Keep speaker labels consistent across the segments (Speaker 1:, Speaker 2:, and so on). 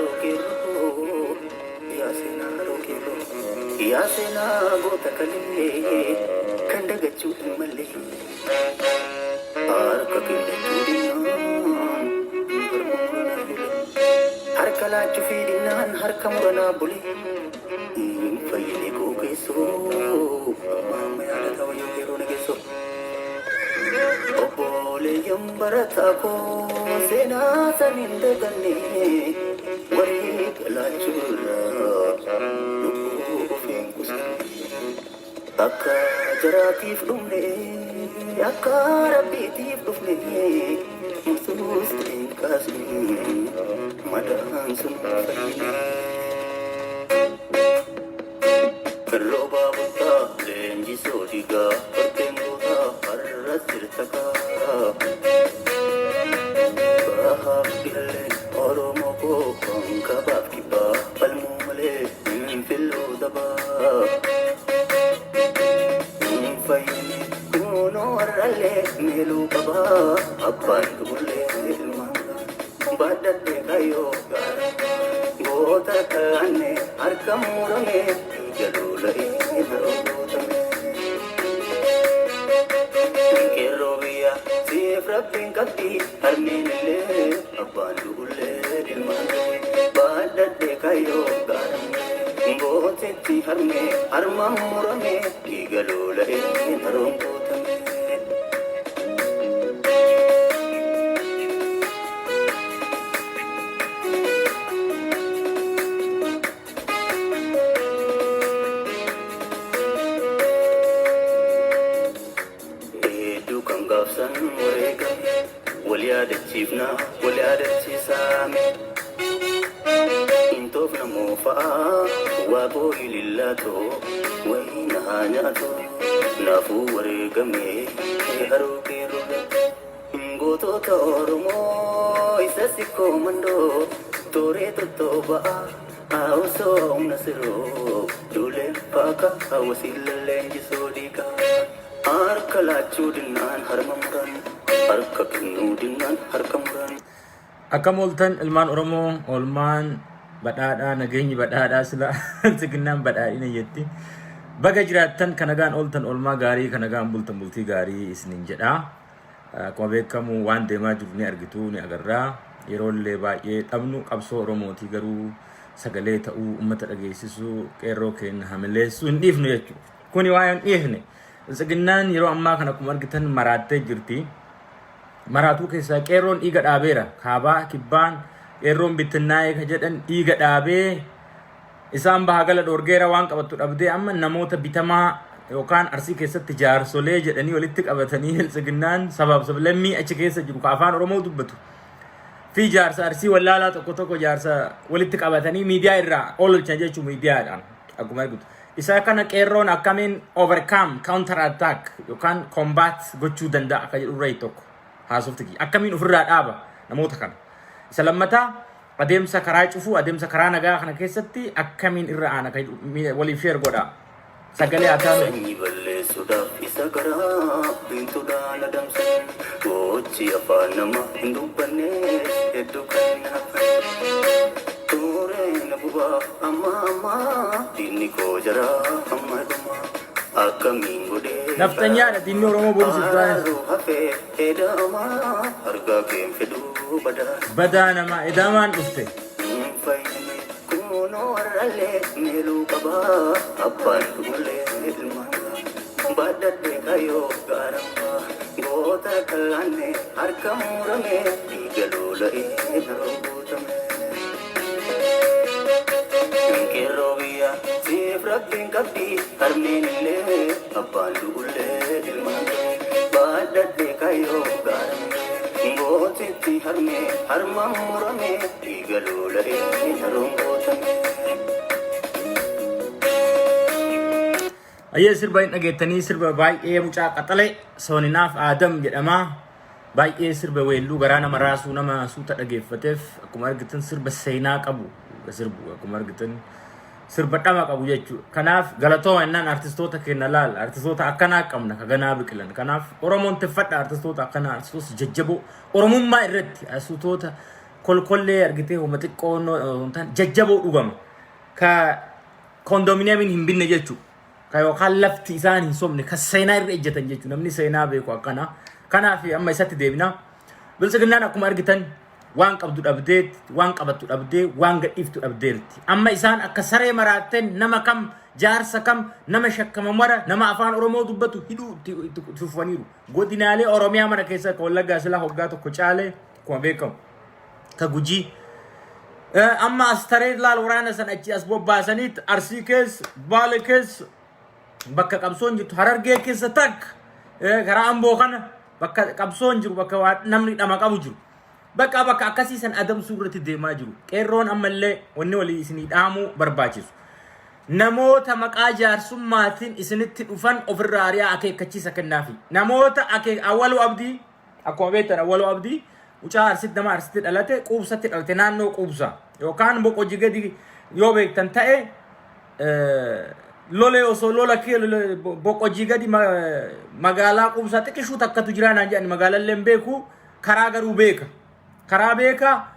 Speaker 1: rokero Yasena rokero Yasena gota kale Kanda gachu male Arka kile tudinan Harkala chufidinan harkamurana buli Fayine ko keso Mama yada tawa yung kero na keso Obole yung barata ko Sena sa nindagane Wari kala chula Nukufing kusa Akka jaratif dumne Akka rabitif dumne Musus tingkasmi Madang sun fayine Roba buta lenji sodiga pertenggota harasir taka bahab dilen oromo ko kabab kiba palmule filu daba fayni kuno rale melu baba abban kulle badat de kayo gota kane arkam murame jalulai berobotame kerovia sifrapin kati arminile abandule dilmane badat de kayo garam gotetti harme armam murame jalulai berobotame Gafsan mereka waliada cifna waliada cisame intof namo fa wabo ilillato waina hanyato nafu warega me haru kero ngoto ta oromo isasiko mando tore toba auso nasiro dule paka awasilenji sodika Arkala chudinan harmamuran Arka kinudinan harkamuran
Speaker 2: Akamultan ilman oromo olman badada nageenyi badada sila siginan badada ina yetti baga jiraatan kanagaan oltan olma gaarii kanagaan bultan bultii gaarii isinin jedha akkuma beekamu waan deemaa jiru ni argitu ni agarra yeroollee baay'ee dhabnu qabsoo oromooti garuu sagalee ta'uu ummata dhageessisu qeerroo keenya hamileessu hin dhiifnu jechuudha kuni waan hin dhiifne Seginan yeroo ammaa kana akkuma argitan maraattee jirti. Maraatuu keessaa qeerroon dhiiga dhaabeera. Kaabaa kibbaan qeerroon bittinnaa'ee ka jedhan dhiiga dhaabee isaan bahagala dhoorgeera waan qabattu dhabdee amma namoota bitamaa yookaan arsii keessatti jaarsolee jedhanii walitti qabatanii seginnaan sabaaf sablammii achi keessa jiru ka afaan Oromoo dubbatu. Fi jaarsa arsii wallaalaa tokko jaarsa walitti qabatanii miidiyaa irraa oolchan jechuun miidiyaadhaan akkuma argitu. Isa kana qeerroon akkamiin overcome counter attack yookaan combat gochuu danda'a akka jedhu irraa tokko haasofti akkamiin ofirraa dhaaba namoota kana isa lammataa adeemsa karaa cufuu adeemsa karaa nagaa kana keessatti akkamiin irra aana akka waliif share godha sagalee ataanu
Speaker 1: sanyi balleessuudhaaf isa garaa bintuudhaan adamsan gochi afaan nama hin dubbanne hedduu kan hafan tureen buba amma dinni koo jara amma dhuma akkamiin godhee
Speaker 2: naftanyaadha dinni oromoo boonsiiftaane
Speaker 1: hafee edama argaa keen fedhuu
Speaker 2: badaa namaa edamaan dhufte
Speaker 1: fayyine kuunoo warralee meeluu qabaa abbaan dhumlee ilmaan baadhadhee kayoo gaarama goota kallaanne harka murame dhiigalola'ee narootame Kerovia sif rabbin kabdi harmeen illee abbaan dhumlee ilmaan baadhadhee kayoo gaarama gootitti harma murame dhiigalola'ee narootame
Speaker 2: Ayya sirba hin dhageettanii sirba baay'ee mucaa qaxalee sooninaaf Aadam jedhama. Baay'ee sirba weelluu garaa nama raasuu nama suuta dhageeffateef akkuma argitan sirba seenaa qabu sirbu akkuma argitan sirba dhama qabu jechuudha. Kanaaf galatooma innaan artistoota keenya laal artistoota akkanaa qabna kaganaa biqilan. Kanaaf Oromoon teffadha artistoota akkanaa artistoota jajjaboo Oromummaa irratti artistoota kolkollee argitee homa xiqqoo tan jajjaboo dhugama ka kondominiyeemiin hin binne jechuudha. Ka yookaan lafti isaan hin somne ka seenaa irra ejjetan jechuudha. Namni seenaa beeku akkana. Kanaaf amma isatti deebina. Bilisiginnaan akkuma argitan waan qabdu dhabdeet, waan qabattu dhabdee, waan gadhiiftu dhabdeerti. Amma isaan akka saree maraateen nama kam jaarsa kam nama shakkama mara nama afaan Oromoo dubbatu hidhuu tufaniiru. Godinaalee Oromiyaa mana keessa ka Wallaggaa silaa hoggaa tokko caalee akkuma beekamu. Ka Gujii amma as taree laal waraana san achi as bobbaasaniit Arsii keessa Baale keessa bakka qabsoon jirtu Harargee keessa takka karaa Amboo kana bakka qabsoon jiru bakka namni dhama qabu jiru. Bakka akkasii san adamsuu irratti deemaa jiru. Qeerroon ammallee wanni walii isinii dhaamuu barbaachisu. Namoota maqaa jaarsummaatiin isinitti dhufan ofirraa ari'aa akeekkachiisa kennaafi. Namoota Awwaluu Abdii akkuma beektan Awwaluu Abdii ucaa Arsitti nama Arsitti dhalate Quubsatti dhalate naannoo Quubsaa yookaan Boqojii gadi yoo beektan ta'e lolee osoo lola kee Boqojii gadi magaalaa Quubsaa xiqqishuu takkatu jira naan jedhani magaalallee hin beeku karaa garuu beeka. Karaa beeka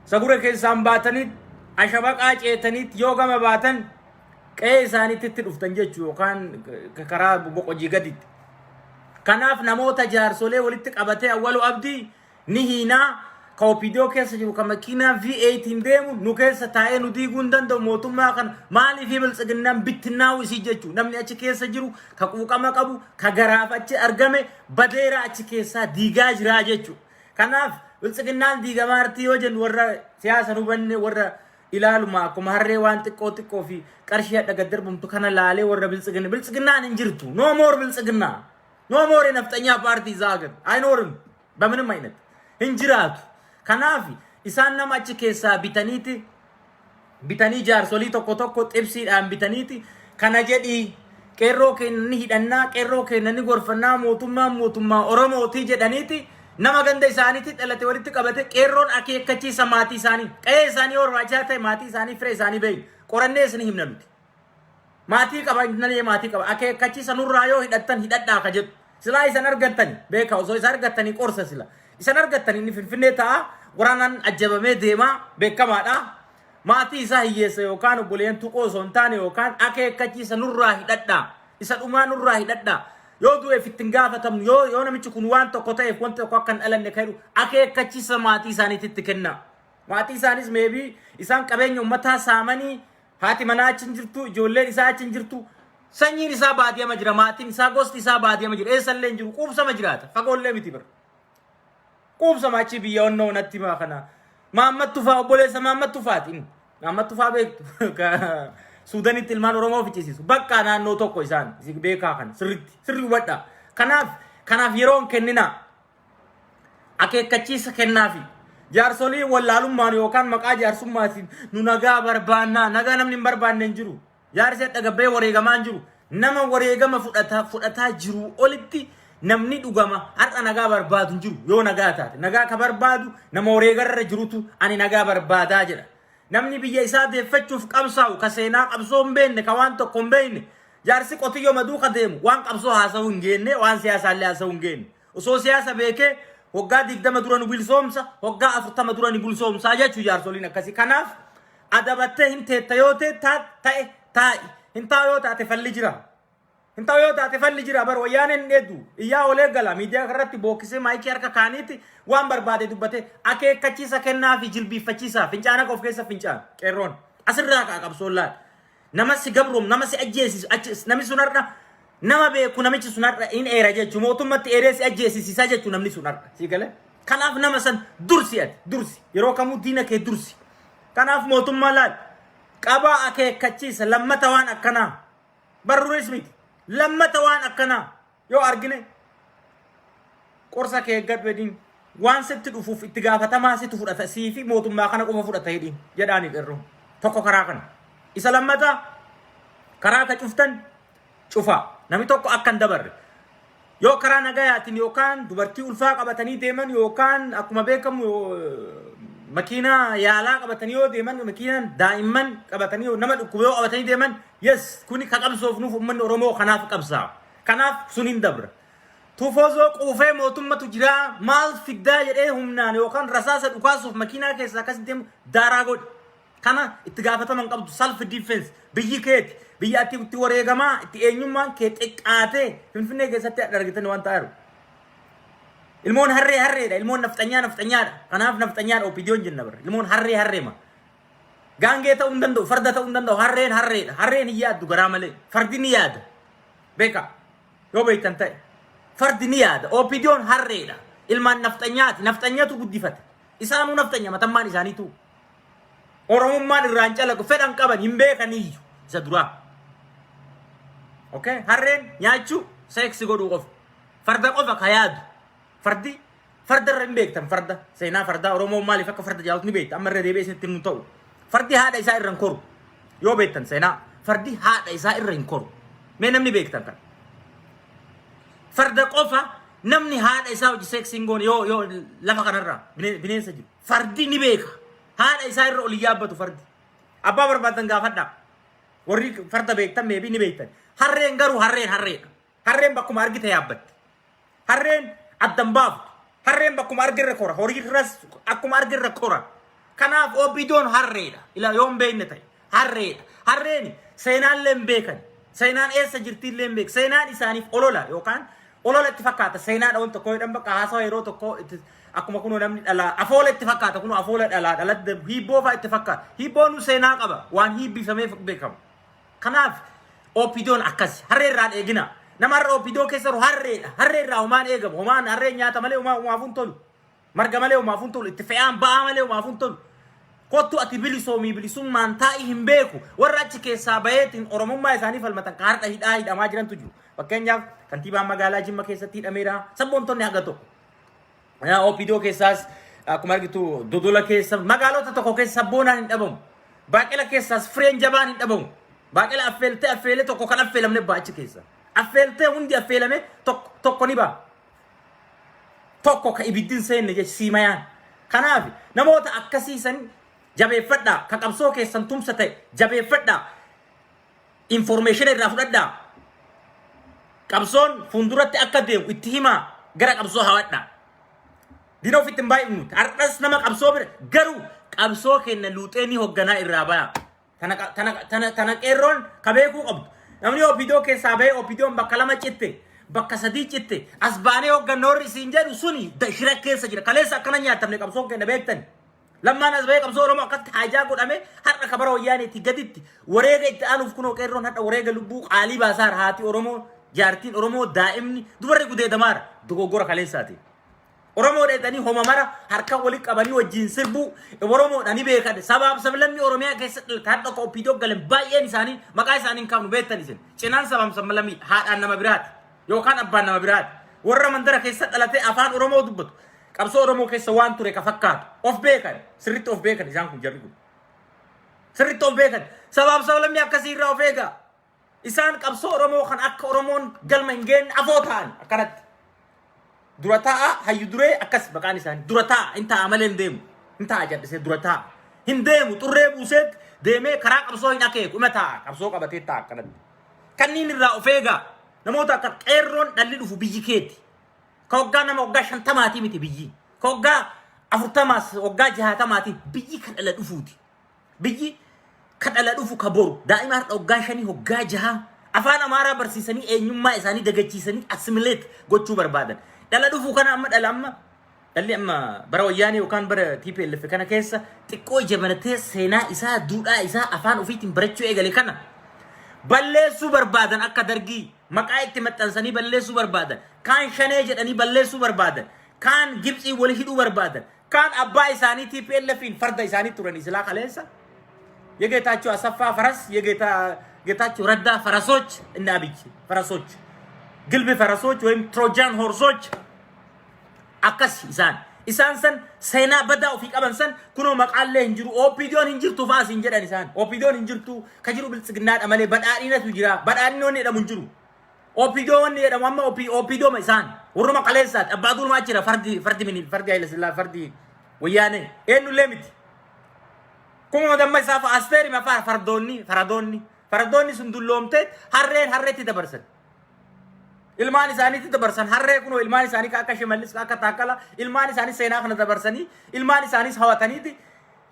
Speaker 2: sagura keessaan baataniit ashabaqaa ceetaniit yoo gama baatan qe'ee isaaniitti dhuftan jechuu yookaan karaa Boqojii gaditti. Kanaaf namoota jaarsolee walitti qabatee Awwaluu Abdii ni hiinaa ka OPDO keessa jiru ka makiinaa V8 deemu nu keessa taa'ee nu diiguu hin danda'u mootummaa kana maaliif bilisiginnaan bittinnaa'u isii jechuu namni achi keessa jiru ka quuqama qabu ka garaaf achi argame badeera achi keessaa diigaa jiraa jechuu. Kanaaf bilisiginnaan diigamaa artii yoo jennu warra siyaasa hubanne warra ilaaluma akkuma harree waan xiqqoo fi qarshii hadha gaddarbumtu kana laalee warra bilisiginnaan hin jirtu. No more bilisiginnaa. No more nafxanyaa paartii zaagan. አይኖርም በምንም አይነት hinjiraatu. Kanaaf isaan nama achi keessaa bitanii jaarsolii tokko xibsiidhaan bitaniiti kana jedhii qeerroo keenya ni hidhannaa qeerroo keenya ni gorfannaa mootummaa Oromootii jedhaniiti nama ganda isaaniitti dhalate walitti qabate qeerroon akeekkachiisa maatii isaanii qe'ee isaanii hormaachaa ta'e maatii isaanii firee isaanii beeyin qorannee isin himna nuti. Maatii qaba nalee maatii qaba akeekkachiisa nurraa yoo hidhattan hidhadhaa ka jedhu silaa isan argattani beeka osoo isan argattanii qorsa sila isan argattanii ni finfinnee ta'a waraanaan ajjabamee deemaa beekamaadha. Maatii isaa hiyyeessa yookaan obboleen tuqoo osoo hin taane yookaan akeekkachiisa nurraa hidhadhaa isa dhumaa nurraa hidhadhaa. Yoo du'eef ittiin gaafatamnu yoo namichi kun waan tokko ta'eef wanti tokko akka hin dhalanne ka'edhu akeekkachiisa maatii isaaniitti kenna. Maatii isaanis meebii isaan qabeenya uummataa saamanii haati manaa achi hin jirtu ijoolleen isaa achi hin jirtu sanyiin isaa baadiyama jira maatiin isaa gosti isaa baadiyama jira eessallee hin jiru quubsama jiraata fagoollee miti bira. Quubsama achi biyya onnoo natti maa kana Maamad Tufaa obboleessa Maamad Tufaatiin Maamad Tufaa beektu Suudanitti ilmaan Oromoo fichisiisu bakka naannoo tokko isaan beekaa kan sirri hubadha. Kanaaf yeroon kennina akeekkachiisa kennaafi jaarsolii wallaalummaan yookaan maqaa jaarsummaatiin nu nagaa barbaannaa nagaa namni hin barbaanne hin jiru. Jaarsi dhagabbee wareegamaa hin jiru nama wareegama fudhataa jiru olitti namni dhugama har'a nagaa barbaadu hin jiru yoo nagaa taate nagaa ka barbaadu nama wareegarra jirutu ani nagaa barbaadaa jedha. Namni biyya isaa deeffachuuf qabsaa'u ka seenaa qabsoo hin beekne ka waan tokko hin beekne jaarsi qotiyyoo maduu ka deemu waan qabsoo haasa'uu hin geenne waan siyaasaallee haasa'uu hin geenne osoo siyaasa beekee waggaa 20 dura nu bilsoomsa waggaa 40 dura ni bilsoomsaa jechuu jaarsoliin akkasii. Kanaaf adabattee hin teetta yoo ta'e taa'i hin taa'u yoo taate falli jira. Hintaw yoo taate falli jira bar wayyaaneen dheedu iyyaa olee gala miidiyaa irratti bookisee maayikii harka kaaniitti waan barbaade dubbate akeekkachiisa kennaa fi jilbiiffachiisa fincaana qof keessa fincaan qeerroon asirraa kaa qabsoollaan nama si gabroom nama si ajjeesisu namni sunarra nama beeku namichi sunarra in eera jechuu mootummatti eeree si ajjeesisiisaa jechuu namni sunarra si gale. Kanaaf nama san dursi yeroo kamuu diina kee dursi. Kanaaf mootummaa laal qabaa akeekkachiisa lammata waan akkanaa barruunis miti. Lammata waan akkana yoo argine qorsa kee gadbedin waan sitti dhufuuf itti gaafatamaa situ fudhata siifi mootummaa kana qofa fudhata hidhin jedhaani qeerroo tokko karaa kana. Isa lammata karaa ka cuftan cufa namni tokko akkan dabarre yoo karaa nagayaatiin yookaan dubartii ulfaa qabatanii deeman yookaan akkuma beekamu makiinaa yaalaa qabatanii yoo deeman makiinaan daa'imman qabatanii nama dhukkube yoo qabatanii deeman yes kuni ka qabsoof nuuf uummanni Oromoo kanaaf qabsaa kanaaf sun hin dabra. تفوزو قوفي موتومة تجرا مال فقدا يديه همنان يوكان رساسة دكاسوف مكينة كيسا كاسدهم داراغود كانا اتقافة من قبض سالف ديفنس بيجي كيت بيجي اتي وريغما اتي انيومان كيت اكاتي فنفنه كيسا تأدرغتن وان تارو المون هري دا المون نفتنيا كناف نفتنيا اوبيديون جنبر المون هري ما غانجي تا اندندو فردا تا اندندو هرين ياد غرامله فردين ياد بيكا يو بيتنتاي فردين ياد اوبيديون هري دا المان نفتنياتو غديفت اسانو نفتنيا متمان اسانيتو oromummaan irraan calaqqu fedhan qaban hin beekaniyyuu isa duraa okay harreen nyaachuu seeksi godhuu qofa farda qofa ka yaadu farda irra hin beektan farda seenaa fardaa oromoo maaliif akka farda jaallatu ni beekta amma irra deebi'ee isinitti himu ta'u fardi haadha isaa irra hin koru yoo beektan seenaa fardi haadha isaa irra hin koru mee namni beektan kan farda qofa namni haadha isaa hojii seeksi hin goone yoo lafa kanarra bineensa jiru fardi ni beeka هذا يصير أولياء بتو فرد أبا بربادن قافدا وريك فرد بيكتم ميبي نبيكتن هرين قرو هرين بكم أرجع تيابت هرين الدمباب هرين بكم أرجع ركورا هوريك رس أكم أرجع ركورا كناف أو بدون هرين إلى يوم بينتاي هرين سينان لم بيكن سينان إيه سجرتي لم بيك سينان إسانيف أولولا يوكان أولولا اتفاقات سينان أول تكوي دم بكاسو يرو تكو أكو ما كنوا نمني ألا أفول اتفاقات أكونوا أفول ألا هيبو فا اتفاقات هيبو نسينا قبا وان هيبي فمي فك بكم كناف أوبيدون أكاس هرير ران إجنا نمر أوبيدو كسر هرير راهمان إجم همان هرير نياتا ملي وما فون مرجع ملي وما فون اتفاقان با ملي وما فون كوتو أتبلي سومي بلي سوم مانتاي هم بيكو ورّاتش كسابيت إن أرمم ما يساني فالمتن كارت أهيد أماجران تجو وكينجا كنتيبا مغالا جيم كيساتيد أميرا سبون توني أغاتو يا أوبيدو كيساس كمار gitu dodola kesa magalo to ko kesa bona ni dabom bakela kesa friend jabani dabom bakela afelte to ko kana felam ne baachi kesa afelte undi afelame to ko ni ba to ko ka ibidin sen ne simayan kanafi namota akasi san jabe fadda ka qabso kesan tumsate jabe fadda information irra fudadda qabson funduratti akadem ittihima gara qabso hawadda dino fitin bay unut ardas nama qabso bir garu qabso kenna luuteni hoggana irrabaya tana qerron kabeku qabd namni opido ke sabe opido bakalama citte bakka sadi citte asbane hogganor isinjedu suni da shirake sajira kalesa kana nyatamne qabso kenna beektan lamma nasbe qabso romo akat haja godame harra kabaro yani tigaditti warega itanuf kuno qerron hada warega lubu qali basar hati oromo jartin oromo daimni dubarre gude damar dogogora kalesati oromo de tani homa mara harka wali qabani wajin sirbu oromo dani beekade sabab sablamni oromia keessa kadda ko pido galen bayen isani maka isani kamnu betan isen cinan sabam samalami haada nama birat yo kan abban nama birat warra mandara keessa dalate afan oromo dubbatu qabso oromo keessa wan ture ka fakkat of beekan sirrit of beekan isan kun jarrigu sirrit of beekan sabab sablamni akasira ofega isan qabso oromo kan akka oromon galma ingen avotan akanat durata hayudure akas bakani san durata inta amalen dem inta ajad se durata hindem turre buset deme kara qabso inake kumata qabso qabate ta kanad kanin ra ofega namota ka qerron dalli dufu bijiketi kogga nama ogga shantamati miti biji kogga afurtamas ogga jahatamati biji kadala dufuti biji kadala dufu kaboru daima har ogga shani ogga jaha afana mara barsisani enyumma isani dagachisani assimilate gochu barbadan dala dufu kana amma dala amma dalli amma barawayani ukan bara TPLF kana keessa tikko jabanate sena isa duda isa afan ufitin barachu egale kana balle su barbadan akka dargi maqaaytti maxxansani balle su barbadan kan shane jedani balle su barbadan kan gibsi wali hidu barbadan kan abba isani TPLFin farda isani turani sila khalensa yegetachu asafa faras getachu radda farasoch inabichi farasoch قلبي فرسوج وهم تروجان هورسوج أكس إنسان سن سينا بدأ في كمان سن كنوا مقال له هنجرو أوبيديون هنجرتو فاس هنجر إنسان أوبيديون هنجرتو كجرو بالسجنات أمالي بدأنا تجرا بدأنا نيدا منجرو أوبيديون نيدا ماما أوبيديون إنسان ورما قليسات أبادول ما أجرا فردي هاي لسلا فردي ويانه إنه لمت كم هذا ما يسافر أستري ما فردوني سندلومته هرين تدبرسن ilmaan isaaniitti dabarsan harree kunoo ilmaan isaanii akka Shimallis akka Taakkala ilmaan isaanii seenaa kana dabarsanii ilmaan isaaniis hawataniiti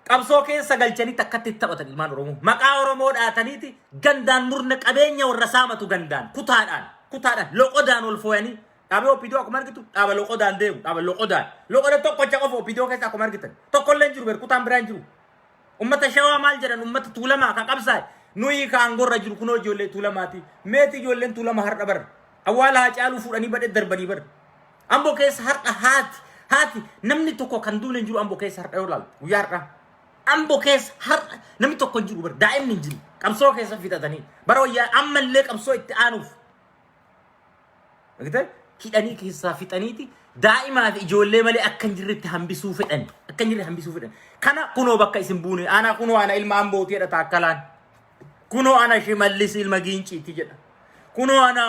Speaker 2: qabsoo keessa galchanii takkatti taphatan ilmaan Oromoo maqaa Oromoo dhaataniiti gandaan murna qabeenya warra saamatu gandaan kutaadhaan loqodaan ol fooyanii dhaabee OPDO akkuma argitu dhaaba loqodaan deemu dhaaba loqoda tokkocha qofa OPDO keessa akkuma argitan tokkollee jiru beeku kutaan biraan jiru ummata shawaa maal jedhan ummata tuulamaa ka qabsaa'e nuyi ka angorra jiru kunoo ijoollee tuulamaati meeti ijoolleen tuulama har'a bar awwaala haa caaluu fuudhanii badhe darbanii bar amboo keessa har'a haati namni tokko kan duuleen jiru amboo keessa har'a yoo laaltu guyyaa har'a amboo keessa har'a namni tokko jiru bar daa'imni hin jiru qabsoo keessa fixatanii bara wayyaa ammallee qabsoo itti aanuuf hidhanii keessaa fixaniiti daa'imaa fi ijoollee malee akka hin jirretti hambisuu fedhan kana kunoo bakka isin buune ana kunoo ana ilma ambootii jedha Taakkalaan kunoo ana Shimallis ilma Giinciitti jedha kunoo ana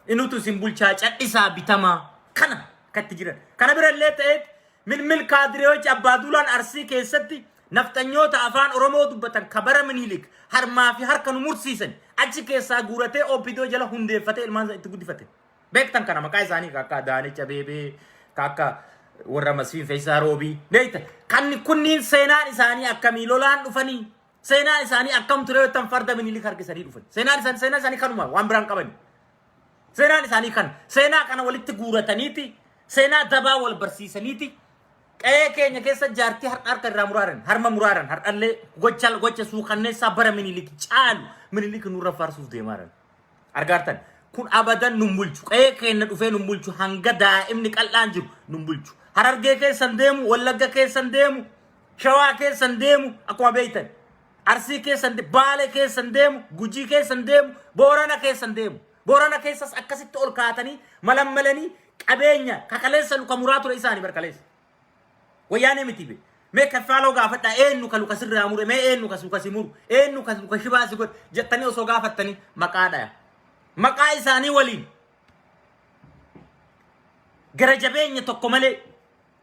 Speaker 2: inutu isin bulchaa cadhisaa bitamaa kana katti jiran kana birallee ta'eet milmil kaadireewochi abbaaduulaan Arsii keessatti naftanyoota afaan Oromoo dubbatan kabara Minilik harmaa fi harka nu mursiisan achi keessaa guuratee OPDO jala hundeeffatee ilmaan itti guddifate beektan kana maqaa isaanii akka Daanicha Beebee akka warra Masfiin Feeyisaa Roobii beektan kan kunniin seenaan isaanii akkamii lolaan dhufanii seenaan isaanii akkam ture tan farda Minilik harkisanii dhufan seenaan isaanii kanuma waan biraan qabani seenaan isaanii kan seenaa kana walitti guurataniiti seenaa dabaa wal barsiisaniiti qe'ee keenya keessa jaartii harka irraa muraaran harma muraaran hardhallee gocha suukanneessaa bara Minilik caalu Minilik nurra faarsuuf deemaaran argaartan kun abadan numbulchu qe'ee keenya dhufee numbulchu hanga daa'imni qal'aan jiru numbulchu Harargee keessan deemu Wallagga keessan deemu Shawaa keessan deemu akkuma beeytan Arsii keessan Baalee keessan deemu Gujii keessan deemu Boorana keessan deemu Boorana keessas akkasitti ol kaatanii malammalanii qabeenya kakaleessa luka muraa ture isaanii barkaleessa wayyaanee miti be mee kaffaaloo gaafadhaa eenyu ka luka sirraa mure mee eenyu ka luka simuru eenyu ka luka shibaa sigod jettanii osoo gaafattanii maqaadha maqaa isaanii waliin gara jabeenya tokko malee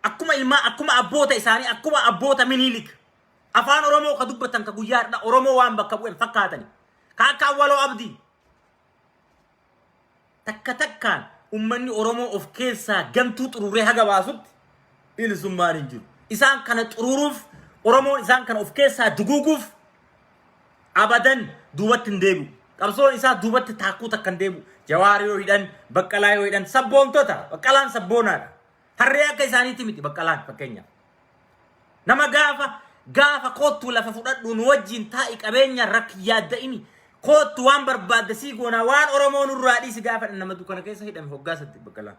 Speaker 2: akkuma abboota isaanii akkuma abboota Minilik afaan Oromoo ka dubbatan ka guyyaadha Oromoo waan bakka bu'an fakkaatani ka akka Awwaloo Abdii takkaan ummanni Oromoo of keessaa gantuu xururee haga baasutti bilisummaan hin jiru isaan kana xururuuf Oromoon isaan kana of keessaa duguuguuf abadan duubatti hin deebi'u qabsoon isaa duubatti taakkuu takkan deebi'u Jawaarii yoo hidhan Baqqalaa yoo hidhan sabboontota Baqqalaan sabboonaadha harree akka isaaniitti miti Baqqalaan fakkeenyaaf nama gaafa koottuu lafa fudhadhuun wajjin taa'i qabeenya rakkiyaadda'ini koottu waan barbaadde sii goonaa waan Oromoon irraa dhiisi gaafa nama dukkana keessa hidhame hoggaasatti Baqqalaan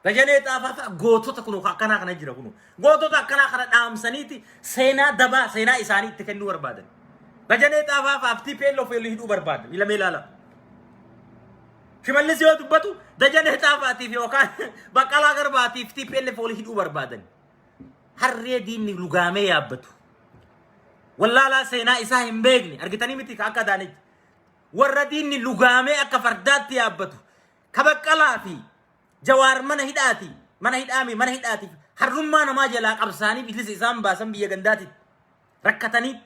Speaker 2: Dajanee Xaafaa gootota kun akkanaa kana jira kun gootota akkanaa kana dhaamsaniiti seenaa dabaa seenaa isaanii itti kennuu barbaadan Dajanee Xaafaa TPLF hidhuu barbaadan ilamee ilaala Shimallis yoo dubbatu Dajanee Xaafaatiif yookaan Baqqalaa Garbaatiif TPLF hidhuu barbaadan harree diinni lugaamee yaabbatu wallaalaa seenaa isaa hin beekne argitanii miti akka Daanichi warra diinni lugaamee akka fardaatti yaabbatu ka Baqqalaa fi Jawaar mana hidhaati harrummaa namaa jalaa qabsaanii bilisa isaan baasan biyya gandaati rakkatanii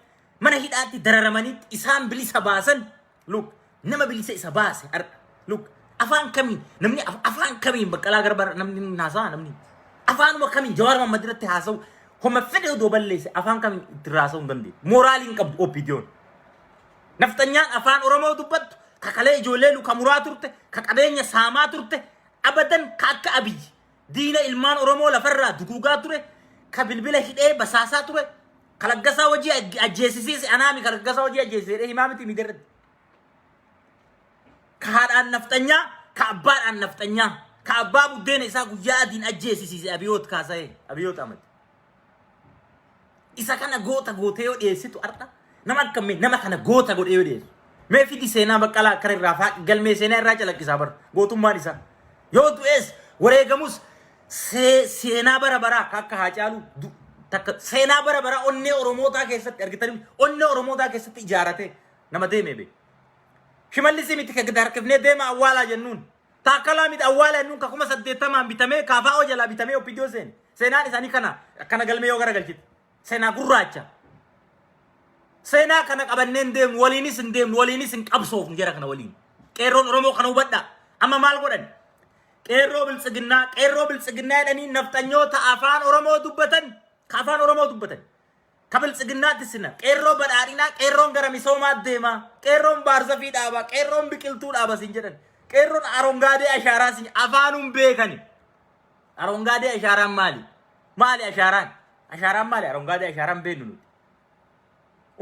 Speaker 2: mana hidhaatti dararamanii isaan bilisa baasan look nama bilisa isa baase look afaan kamiin namni afaan kamiin Baqqalaa Garbaa namni haasaa namni afaanuma kamiin Jawaar Mohammad irratti haasa'u homa fedhe odoo balleesse afaan kamiin itti haasa'uu hin dandeenye mooraaliin qabdu OPDO'n naftanyaan afaan Oromoo dubbattu kakalee ijoollee luka muraa turte ka qabeenya saamaa turte abadan ka akka Abiy diina ilmaan Oromoo lafarraa duguugaa ture ka bilbila hidhee basaasaa ture ka Laggasaa hojii ajjeesisiise anaami ka Laggasaa hojii ajjeesisee himaa miti miidirratti ka haadhaan naftanyaa ka abbaadhaan naftanyaa ka abbaa buddeena isaa guyyaa adiin ajjeesisiise Abiyoot kaasa'ee Abiyoot Ahmed isa kana gootee yoo dhiyeessitu arda nama akkamii nama kana goota godhee yoo dhiyeessu mee fidi seenaa Baqqalaa akka irraa faaqi galmee seenaa irraa calaqqisaa bar gootummaan isaa yoo du'ees wareegamus seenaa bara baraa akka Haacaaluu seenaa bara baraa onnee Oromootaa keessatti argitanii onnee Oromootaa keessatti ijaarate nama deemee be Shimallis miti ka harkifnee deema awwaalaa jennuun Taakkalaa miti awwaalaa jennuun ka 80 bitamee kaafaa jalaa bitamee OPDO seenaan isaanii kana akkana galmee yoo garagalchite seenaa gurraacha seenaa kana qabanneen deemu waliinis hin qabsoofnu jara kana waliin qeerroon Oromoo kana hubadha amma maal godhan qeerroo biltsiginnaa jedhanii naftanyoota afaan oromoo dubbatan ka biltsiginnaatti sina qeerroo badhaadhinaa qeerroon gara misoomaa deema qeerroon baarzafii dhaaba qeerroon biqiltuu dhaaba sin jedhan qeerroon arongaadee ashaaraa sin afaanum beekani arongaadee ashaaraan maali ashaaraan maali arongaadee ashaaraan beeknu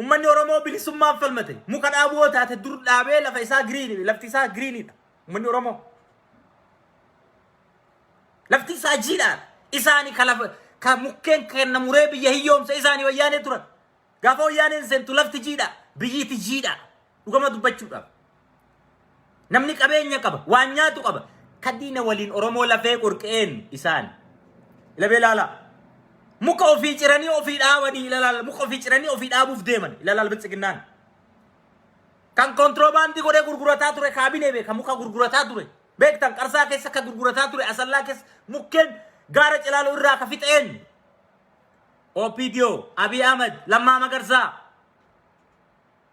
Speaker 2: ummanni oromoo bilisummaaf falmate muka dhaaboo taate dur dhaabee lafti isaa giriinidha ummanni oromoo lafti isaa jiidha isaani ka mukkeen kenna muree biyya hiyyoomsa isaani wayyaanee turan gaafa wayyaaneen seentu lafti jiidha biyyiiti jiidha dhugama dubbachuudhaaf namni qabeenya qaba waan nyaatu qaba kadiina waliin oromoo lafee qorqeen isaan ilabee laala muka ofii ciranii ofii dhaawanii ilalaal muka ofii ciranii ofii dhaabuuf deeman ilalaal biltsiginnaan kan kontroobaandii godhee gurgurataa ture kaabinee beeka muka gurgurataa ture beektan qarsaa keessa ka gurgurataa ture asallaa keessa mukkeen gaara cilaaluu irraa ka fixeen OPDO Abiy Ahmed Lammaa Magarsaa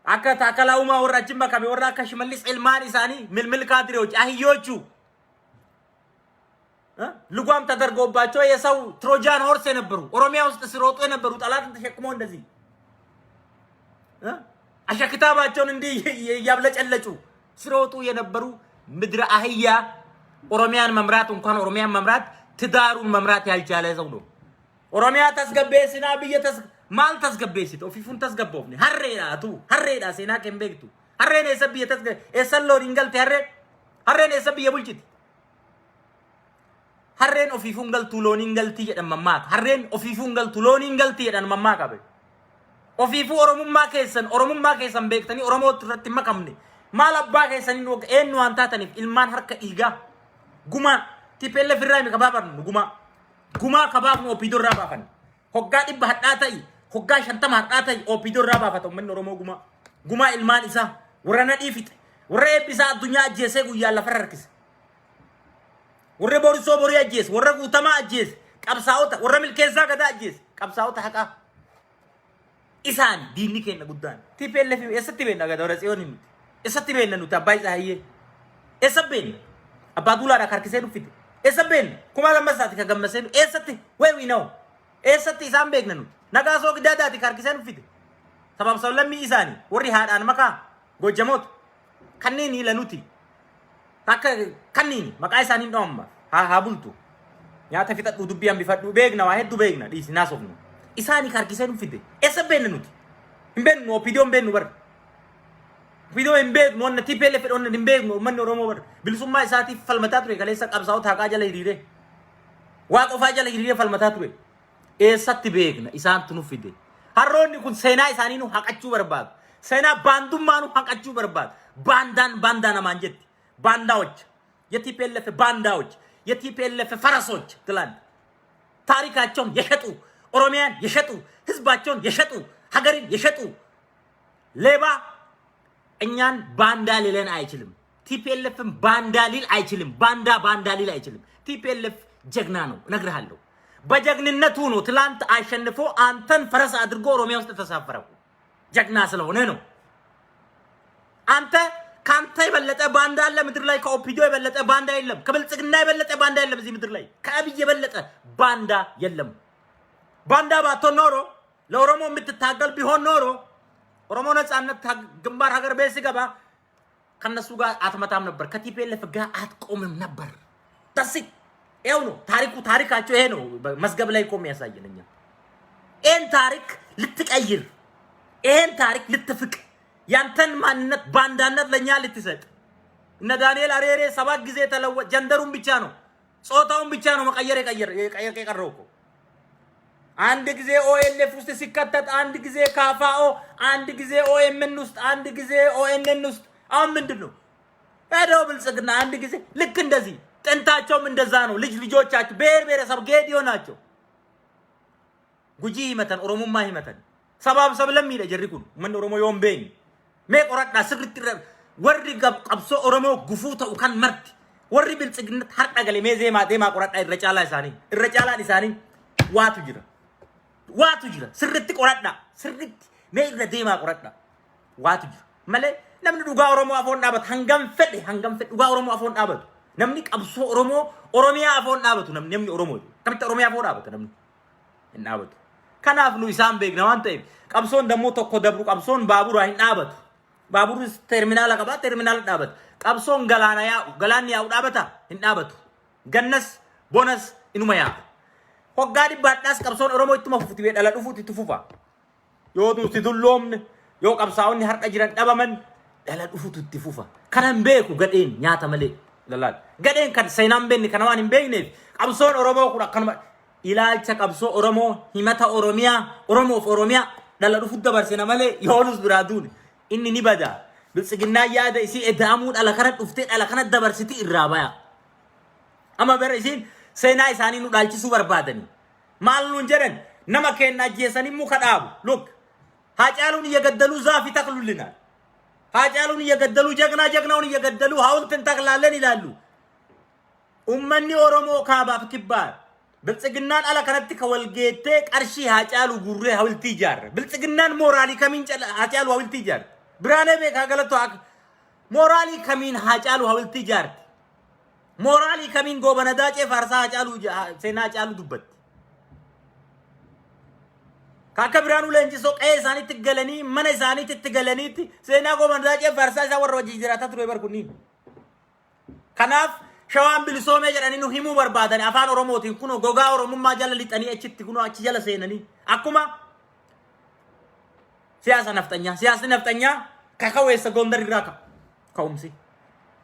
Speaker 2: akka taakalaa uumaa warra achi makame warra akka Shimallis ilmaan isaanii milmil kaadireዎች አህዮቹ ልጓም ተደርጎባቸው የሰው ትሮጃን ሆርስ የነበሩ ኦሮሚያ ውስጥ ሲሮጡ የነበሩ ጠላትን ተሸክመው እንደዚህ አሸክታባቸውን እንዲህ ያብለጨለጩ ሲሮጡ የነበሩ ምድረ አህያ ኦሮሚያን መምራት እንኳን ኦሮሚያን መምራት ትዳሩን መምራት ያልቻለ ሰው ነው ኦሮሚያ ተስገበሲና በየተስ ማል ተስገበሲት ኦፊፉን ተስገበውኒ ሀሬዳ ሲና ከንበክቱ ሀሬኔ ሰብ የተስገ ኤሰሎ ዲንገልት ሀሬኔ ሰብ የቡልጭት harreen ofiifuun galtuu looniin galtii jedhan mammaaka harreen ofiifuun galtuu looniin galtii jedhan mammaaka be ofiifuu oromummaa keessan beektanii oromootti irratti makamne maal abbaa keessanii nu eenyu waan taataniif ilmaan harka dhiigaa gumaa TPLF irraa mi kabaafarnu gumaa kabaafnu OPDO irraa baafan hoggaa 100 hadhaa ta'i hoggaa 50 hadhaa ta'i OPDO irraa baafata ummanni oromoo gumaa ilmaan isaa warra nadhii fixe warra eebbisaa addunyaa ajjeesee guyyaa lafa harkise warra borisoo borii ajjees warra guutamaa ajjees qabsaa'ota warra milkeessaa gadaa ajjees qabsaa'ota haqaa isaan diinni kenna guddaan TPLF eessatti beenna gadaa warra tsiyoon himuti eessatti beenna nuti abbaa isaa hayyee eessa beenna abbaa duulaadha harkisee dhuffite eessa beenna kuma lammasaati ka gammasee eessatti weewi na'u eessatti isaan beekna nuti nagaasoo gidaadaati ka harkisee dhuffite sabab sablammii isaanii warri haadhaan makaa gojjamoota kanneen hiila nuti akka kanneen maqaa isaanii dhoomma haa bultu nyaata fixadhu dubbiyan bifadhu beekna waa hedduu beekna dhiisi naasofnu isaanii harkisee dhuffite eessa beenna nuti hin beeknu OPDO hin beeknu bar OPDO hin beeknu onna TPLF onna hin beeknu ummanni oromoo bar bilisummaa isaatiif falmataa ture kaleessa qabsaa'ota haqaa jala hiriiree waa qofaa jala hiriiree falmataa ture eessatti beekna isaantu nu fide harroonni kun seenaa isaanii nu haqachuu barbaadu seenaa baandummaa nu haqachuu barbaadu baandaa namaan jetti ባንዳዎች የቲፒኤልኤፍ ባንዳዎች የቲፒኤልኤፍ ፈረሶች ትላንት ታሪካቸውን የሸጡ ኦሮሚያን የሸጡ ህዝባቸውን የሸጡ ሀገርን የሸጡ ሌባ እኛን ባንዳ ሊለን አይችልም ቲፒኤልኤፍም ባንዳ ሊል አይችልም ባንዳ ሊል አይችልም ቲፒኤልኤፍ ጀግና ነው እነግርሃለሁ በጀግንነቱ ነው ትላንት አሸንፎ አንተን ፈረስ አድርጎ ኦሮሚያ ውስጥ ተሳፈረው ጀግና ስለሆነ ነው አንተ ካንተ የበለጠ ባንዳ አለ ምድር ላይ ከኦፒዲዮ የበለጠ ባንዳ የለም ከብልጽግና የበለጠ ባንዳ የለም እዚህ ምድር ላይ ከአብይ የበለጠ ባንዳ የለም ባንዳ ባትሆን ኖሮ ለኦሮሞ የምትታገል ቢሆን ኖሮ ኦሮሞ ነፃነት ግንባር ሀገር ቤት ሲገባ ከነሱ ጋር አትመታም ነበር ከቲፒኤልኤፍ ጋር አትቆምም ነበር ታሲ ይኸው ነው ታሪካቸው ይሄ ነው መስገብ ላይ ቆም ያሳየነኛ ይሄን ታሪክ ልትቀይር ይሄን ታሪክ ልትፍቅ ያንተን ማንነት ባንዳነት ለኛ ልትሰጥ እነ ዳንኤል አሬሬ 7 ጊዜ ተለወጥ ጀንደሩን ብቻ ነው ጾታውን ብቻ ነው መቀየር የቀረው እኮ አንድ ጊዜ OLF ውስጥ ሲከተት አንድ ጊዜ ካፋኦ አንድ ጊዜ OMN ውስጥ አንድ ጊዜ ONN ውስጥ አሁን ምንድነው ታዲያው ብልጽግና አንድ ጊዜ ልክ እንደዚህ ጥንታቸውም እንደዛ ነው ልጆቻቸው ብሔረሰብ ጌዲዮ ናቸው ጉጂ ይመተን ኦሮሞማ ይመተን ሰባብ ሰብለም ይለ ጀሪኩን ምን ኦሮሞ ዮምቤኝ ቆራዳ ስግት ወርድ ቀብሶ ኦሮሞ ጉፉታ ukan marti warri bilጽግነት harqa gale ሜዜማ ዴማ ቆራዳ ይረጫላ ኢሳኒ ዋቱ ጅራ ስርት ቆራዳ ስርት ሜይረ ዴማ ቆራዳ ዋቱ ጅራ malee namni dhugaa Oromoo afoon dhaabatu hangam fedhe dhugaa Oromoo afoon dhaabatu namni qabsoo Oromoo Oromiyaa afoon dhaabatu namni Oromoo kamitti Oromiyaa afoon dhaabatu namni hin dhaabatu kanaaf nu isaan beekna waan ta'eef qabsoon dammoo tokko dabru qabsoon baaburaa hin dhaabatu baaburri terminaala qaba terminaala dhaabata qabsoon galaanni yaa'u dhaabata hin dhaabatu gannas bonas inuma yaa'u hoggaa dhibbaadhaas qabsoon Oromoo ittuma fufuti bee dhala dhufuuti itti fufa yoo nuti dulloomne yoo qabsaa'onni har'a jiran dhabaman dhala dhufuutu itti fufa kanan beeku gadheen nyaata malee lalaal gadheen kan seenaan beekni kana waan hin beekneef qabsoon Oromoo kun akkanuma ilaalcha qabsoo Oromoo himata Oromoof Oromiyaa dhala dhufuutti dabarsina malee yoonus biraa duune inni ni bada biltsiginnaa yaada isii eda'amuu dhala kana dhuftee dhala kana dabarsiti irraa baya amma bara isiin seenaa isaanii nu dhaalchisuu barbaadanii maal nuun jedhan nama keenya ajjeesanii muka dhaabu look Haacaaluun እየገደሉ ዛፍ ይተክሉልናል Haacaaluun እየገደሉ ጀግናውን እየገደሉ ሐውልት እንተክላለን ይላሉ ኡመኒ ኦሮሞ ካባፍ ኪባር ብልጽግናን አላ ከነቲ ከወልጌቴ ቀርሺ Haacaalu ጉሬ ሐውልት ይጃር ብልጽግናን ሞራሊ ከሚን Haacaalu ሐውልት ይጃር ብራኔ ቤካ ገለቶ ሞራሊ ከሚን Haacaalu ሐውልት ይጃር ሞራሊ ከሚን ጎበነዳጬ ፋርሳ Haacaalu ሴና Haacaalu ዱበት ካከብራኑ ለንጂሶ ቀይሳኒ ትገለኒ መነሳኒ ትትገለኒት ሴና ጎበነዳጬ ፋርሳ ወሮ ጂራታ ትሮ ይበርኩኒ ከናፍ ሸዋን ብልሶሜ ጀራኒ ኑ ሂሙ በርባዳኒ አፋን ኦሮሞቲን ኩኖ ጎጋ ኦሮሙማ ጃለ ሊጠኒ እቺት ኩኖ አቺ ጃለ ሴነኒ አኩማ ሲያሳ ነፍጠኛ ከከወይሰ ጎንደር ይራካ ከውምሲ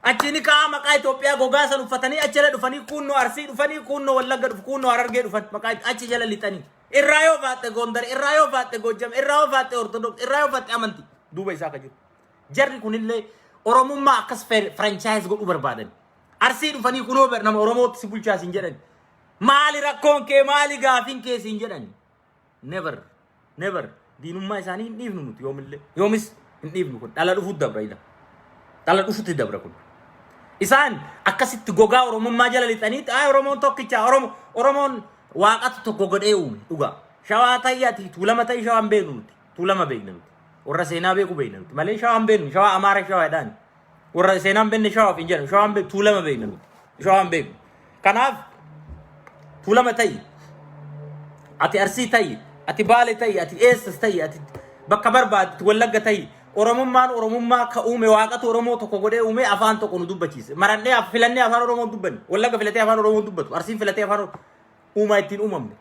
Speaker 2: አቺኒ ካ መቃ ኢትዮጵያ ጎጋ ሰኑ ፈተኒ አቸለ ዱፈኒ ኩኖ አርሲ ዱፈኒ ኩኖ ወለገ ዱፍ ኩኖ አረርጌ ዱፈን መቃ አቺ ጃለ ሊጠኒ ኢራዮ ፋጤ ጎንደር ኢራዮ ፋጤ ጎጀም ኢራዮ ፋጤ ኦርቶዶክስ ኢራዮ ፋጤ አመንቲ ዱበ ኢሳ ከጅሩ ጀሪ ኩንለ ኦሮሙማ አከስ ፍራንቻይዝ ጎዱ በርባደን አርሲ ዱፈኒ ኩኖ በርነም ኦሮሞት ሲቡልቻ ሲንጀደን ማሊ ረኮን ከ ማሊ ጋፊን ከ ሲንጀደን ኔቨር ዲኑማ ኢሳኒ ኒፍኑ ኑት ዮምስ ኒፍኑ ኩን ዳላ ዱፉ ደብረ ኢላ ዳላ ዱፉት ደብረ ኩን ኢሳን አከሲት ጎጋ ኦሮሙማ ጀለ ሊጠኒት አይ ኦሮሞን ቶክቻ ኦሮሞን waaqatu tokko godhee uume dhuga shawaa tayyati tulama tay shawaan beeknuti tulama beeknuti warra seenaa beeku beeknuti malee shawaan beeknu shawaa amaara shawaadhaan warra seenaan beekne shawaaf hin jedhamu shawaan beeku tulama beeknuti shawaan beeknu kanaaf tulama tay ati arsii tay ati baale tay ati eessas tay ati bakka barbaadde wallagga tay oromummaa ka uume waaqatu oromoo tokko godhee uume afaan tokko nu dubbachiise marannee filannee afaan oromoo dubbanne wallagga filatee afaan oromoo dubbatu arsiin filatee afaan uma ittiin uumamne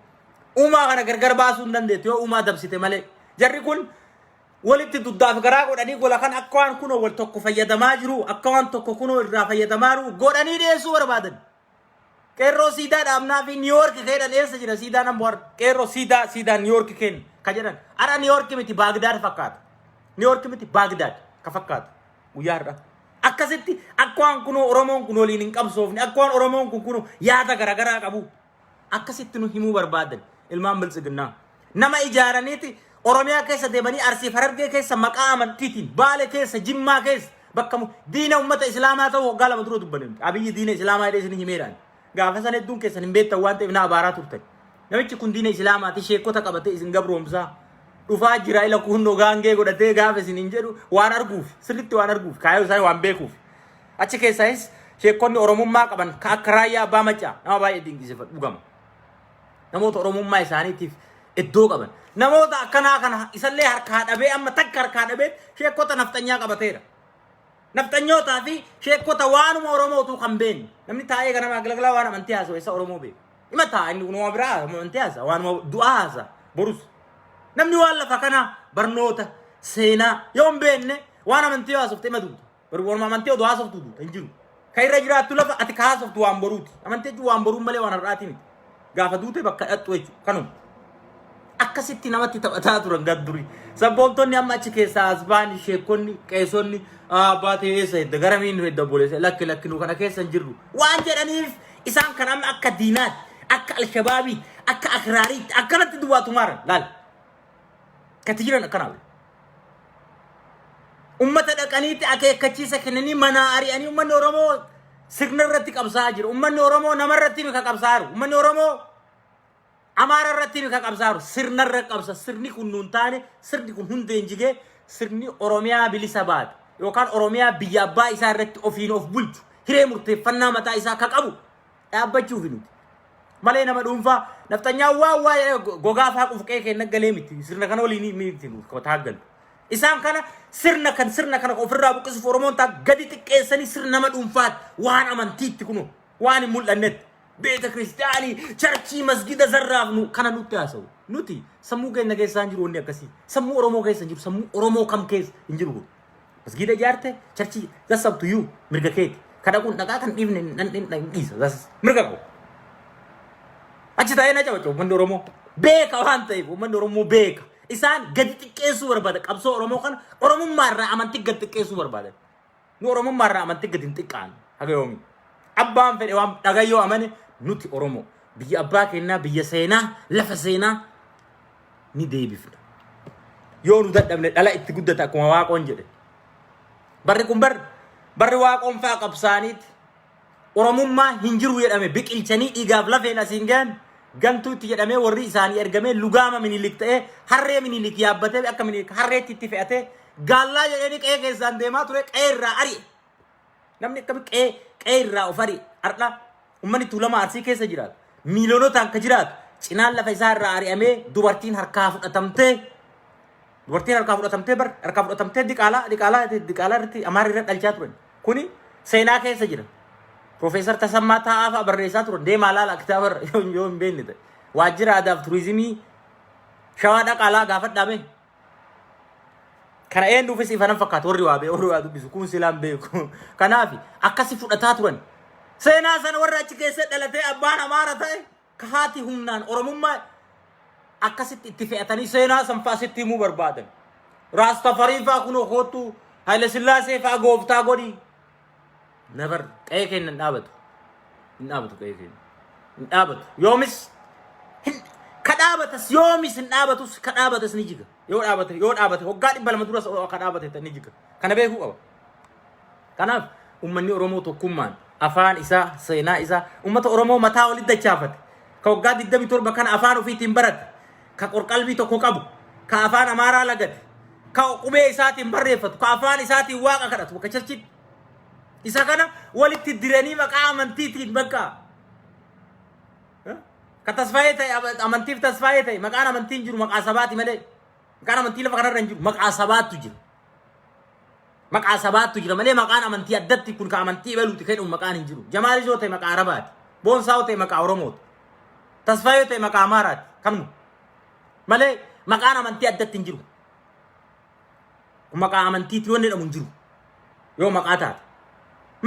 Speaker 2: uma kana gargar baasuu hin dandeettu yoo uma dabsite malee jarri kun walitti duddaaf garaa godhanii gola kan akka waan kunoo wal tokko fayyadamaa jiru akka waan tokko kunoo irraa fayyadamaa jiru godhanii dhiyeessuu barbaadan qeerroo siidaa dhaabnaa fi niiwoorki keedhan eessa jira siidaan ammoo qeerroo siidaa niiwoorki keen ka jedhan ara niiwoorki miti baagdaad fakkaata niiwoorki miti baagdaad ka fakkaata guyyaarra akkasitti akka waan kunoo oromoon kun waliin hin qabsoofne akka waan oromoon kun kunoo yaada garagaraa qabu akkasitti nu himuu barbaadan ilmaan biltsiginnaa nama ijaaraniiti oromiyaa keessa deemanii arsii harargee keessa maqaa amantiitiin baale keessa jimmaa keessa bakka diina ummata islaamaa ta'u waggaa lama dura dubbannee abiyyi diina islaamaa jedhee isin himeedhaan gaafa san hedduun keessan hin beektan waan ta'eef na abaaraa turtan namichi kun diina islaamaati sheekota qabatee isin gabroomsaa dhufaa jira ila kunnoo gaangee godhatee gaafa isin hin jedhu waan arguuf sirritti waan arguuf kaayoo isaa waan beekuuf achi keessaayis sheekonni oromummaa qaban ka akka raayyaa abbaa macaa nama baay'ee dinqisiifadhu dhugama namoota oromummaa isaaniitiif iddoo qaban namoota akkanaa kana isallee harkaa dhabee amma takka harkaa dhabee sheekota naftanyaa qabateera naftanyootaa fi sheekota waanuma oromootu kan beekne namni taa'ee kana magalagala waan amantii haasa'u isa oromoo beeku ima ta'a inni kunuma biraa amantii haasa'u waanuma du'aa haasa'u borus namni waan lafa kana barnoota seenaa yoo hin beekne waan amantii haasofte ima duuta waanuma amantii oduu haasoftu duuta hin jiru ka irra jiraattu lafa ati ka haasoftu waan boruuti amantii jechuun waan boruun malee waan har'aati miti gaafa duute bakka dhadhu jechuudha kanuma akkasitti namatti taphataa turan gadduri sabboontoonni amma achi keessaa asbaani sheekonni qeessonni baatee eessa hedda gara miin hedda boleessa lakki nu kana keessa hin jirru waan jedhaniif isaan kan amma akka diinaatti akka alshabaabii akka akraariitti akkanatti duwwaatu maaran laal kati jiran akkanaa ummata dhaqaniitti akeekkachiisa kennanii manaa ari'anii ummanni oromoo sirna irratti qabsaa jiru ummanni oromoo nama irratti nu ka qabsaa jiru ummanni oromoo amaara irratti nu ka qabsaa jiru sirna irra qabsa sirni kun nuun taane sirni kun hundee injigee sirni Oromiyaa bilisa baate yookaan Oromiyaa biyya abbaa isaa irratti ofiin of bulchu hiree murteeffannaa mataa isaa ka qabu dhaabbachuuf nuti malee nama dhuunfaa naftanyaa waa gogaa faa qufqee kenna galee miti sirna kana waliin miti ko taaggal isaan kana sirna kana ofirraa buqqisuuf Oromoon taa gadi xiqqeessanii sirna nama dhuunfaat waan amantiitti kunu waan hin mul'annetti beeta kristiyaanii charchii masgida zarraafnu kana nutti haasawu nuti sammuu keenya keessa hin jiru wanni akkasii sammuu Oromoo keessa hin jiru sammuu Oromoo kam keessa hin jiru masgida ijaarte charchii that's up to you mirga keeti kada kun dhagaa kan dhiifne nan dhiisa that's mirga ko achi ta'ee na cawacho uummanni Oromoo beeka waan ta'eef uummanni Oromoo beeka isaan gadi xiqqeessuu barbaada qabsoo Oromoo kana Oromummaa irraa amantii gadi xiqqeessuu barbaada nu Oromummaa irraa amantii gadi hin xiqqaan haga yoomi abbaan fedhe waan dhagayyoo amane nuti Oromoo biyya abbaa kennaa biyya seenaa lafa seenaa ni deebifna yoo nu dadhabne dhala itti guddata akkuma Waaqoon jedhe barri kun barri Waaqoon faa qabsaaniiti Oromummaa hin jiru jedhame biqilchanii dhiigaaf lafeen asiin gahan gantuu itti jedhamee warri isaanii ergamee lugaama minilik ta'ee harree minilik yaabbatee akka minilik harreetti itti fe'atee gaallaa jedhanii qe'ee keessaan deemaa ture qe'ee irraa ari'e namni akkami qe'ee irraa of ari'e har'a ummanni Tuulamaa Arsii keessa jiraatu miiliyoonotaan ka jiraatu cinaan lafa isaa irraa ari'amee dubartiin harkaa fudhatamtee diqaalaa irratti amaarri irra dhalchaa turan kuni seenaa keessa jira Professor Tasammaa Taa'aafaa barreessaa turan deemaa laala kitaaba yoo hin beekne ta'e waajjira aadaaf turizimii shawaa dhaqaalaa gaafadhaame kana eenyuufis ifanan fakkaatu warri waa dubbisu kun silaan beeku kanaaf akkasi fudhataa turan seenaa sana warra achi keessa dhalatee abbaan amaara ta'e ka haati humnaan Oromummaa akkasitti itti fe'atanii seenaa sanfaasitti himuu barbaadan Raastafarii faa kunoo kootu Haile Sillaasee faa gooftaa godhi never qe'ee keenya hin dhaabatu qe'ee keenya hin dhaabatu yoomis kadhaabatas yoomis hin dhaabatus kadhaabatas ni jiga yoo dhaabate hoggaa 200 duras kadhaabate ni jiga kana beekuu qaba kanaaf ummanni Oromoo tokkummaan afaan isaa seenaa isaa ummata Oromoo mataa walitti dachaafate ka hoggaa 27 kana afaan ofiitiin barate ka qorqalbii tokko qabu ka afaan Amaaraa lagate ka qubee isaatiin barreeffatu ka afaan isaatiin waaqa kadhatu bakka charchitti isa kana walitti diranii maqaa amantiitiin bakka ka tasfaayee ta'e amantiif tasfaayee ta'e maqaan amantiin jiru maqaa sabaati malee maqaan amantii lafa kanarra hin jiru maqaa sabaatu jira malee maqaan amantii addatti kun ka amantii baluuti kennu maqaan hin jiru Jamaalizoo ta'e maqaa Arabaati Boonsaa'oo ta'e maqaa Oromooti tasfaayee ta'e maqaa Amaaraati kanuma malee maqaan amantii addatti hin jiru maqaa amantiitti wanni jedhamu hin jiru yoo maqaa taate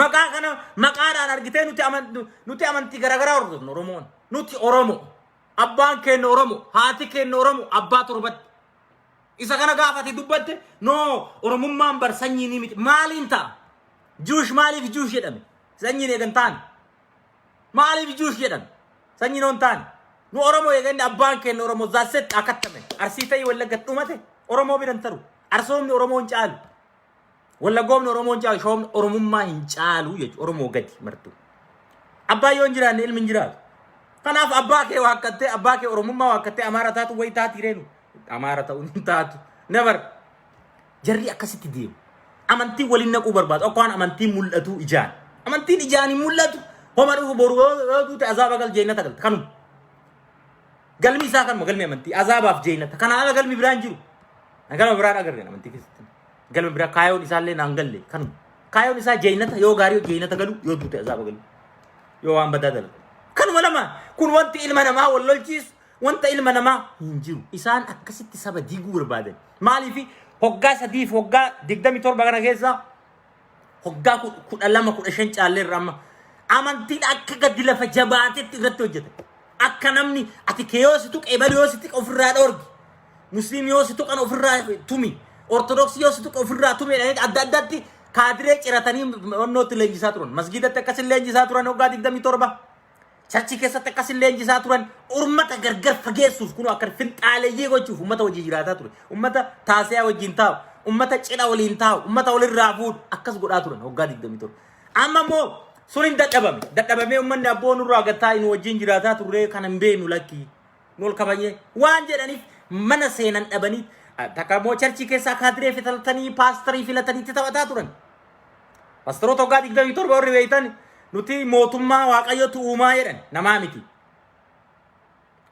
Speaker 2: maqaa kana maqaadhaan argitee nuti amantii garaagaraa hordofnu Oromoon nuti Oromoo abbaan keenya Oromoo haati keenya Oromoo abbaa torbatti isa kana gaafate dubbatte no Oromummaan bar sanyii ni miti maaliin ta'a juush maaliif juush jedhame sanyiin eegan taane maaliif juush jedhame sanyiin on taane nu Oromoo eeganne abbaan keenya Oromoo zaaset akattame Arsii ta'ii Wallagga dhumate Oromoo biran taru Arsoomni Oromoo hin caalu Wallaggoomni Oromoo hin caalu shoomni Oromummaa hin caalu jechuudha Oromoo gadi martu abbaa yoo hin jiraanne ilmi hin jiraatu kanaaf abbaa kee waaqattee abbaa kee Oromummaa waaqattee Amaara taatu wayi taati reenu Amaara ta'uu hin taatu never jarri akkasitti deemu amantii waliin naquu barbaadu akkaan amantii mul'atu ijaan amantiin ijaan hin mul'atu homa dhufu boru duute azaaba gal jeenata galta kanuma galmi isaa kanuma galmi amantii azaabaaf jeenata kana ala galmi biraan jiru galma biraan agarreen amantii keessatti galma biraa kaayoon isaallee naan galle kanuma kaayoon isaa jeenata yoo gaarii jeenata galu yoo duute azaaba galu yoo waan badaa dalagu kanuma lama kun wanti ilma namaa wallolchiisu wanta ilma namaa hin jiru isaan akkasitti saba diiguu barbaadan maaliif hoggaa 3 hoggaa 27 kana keessa hoggaa 12 15 caalleerra amma amantiin akka gadi lafa jabaatetti irratti hojjeta akka namni ati keeyositu qeebaliyositu ofirraa dhoorgi musliimiyositu kan ofirraa tumi ortodoksiyositu ofirraa tumi adda addatti kaadiree ciratanii onnootti leenjisaa turan masgidatti akkasin leenjisaa turan hoggaa 27 Charchi keessatti akkasin leenjisaa turan ummata gargar fageessuuf kun akka finxaaleeyyii gochuuf ummata wajjin jiraataa ture ummata taasiyaa wajjin taa'u ummata cidha waliin taa'u ummata walirraa fuudhu akkas godhaa turan hoggaa 27 amma immoo sun hin dadhabamee ummanni abboo nurraa gattaa inni wajjin jiraataa turre kan hin beeknu lakkii nol kabanyee waan jedhaniif mana seenan dhabanii takka cherchi keessa kaadree filatanii paastorii filatanii itti taphataa turan. Paastoroota waggaa 27 warri beeytan nuti mootummaa waaqayyotu uumaa jedhan namaa miti.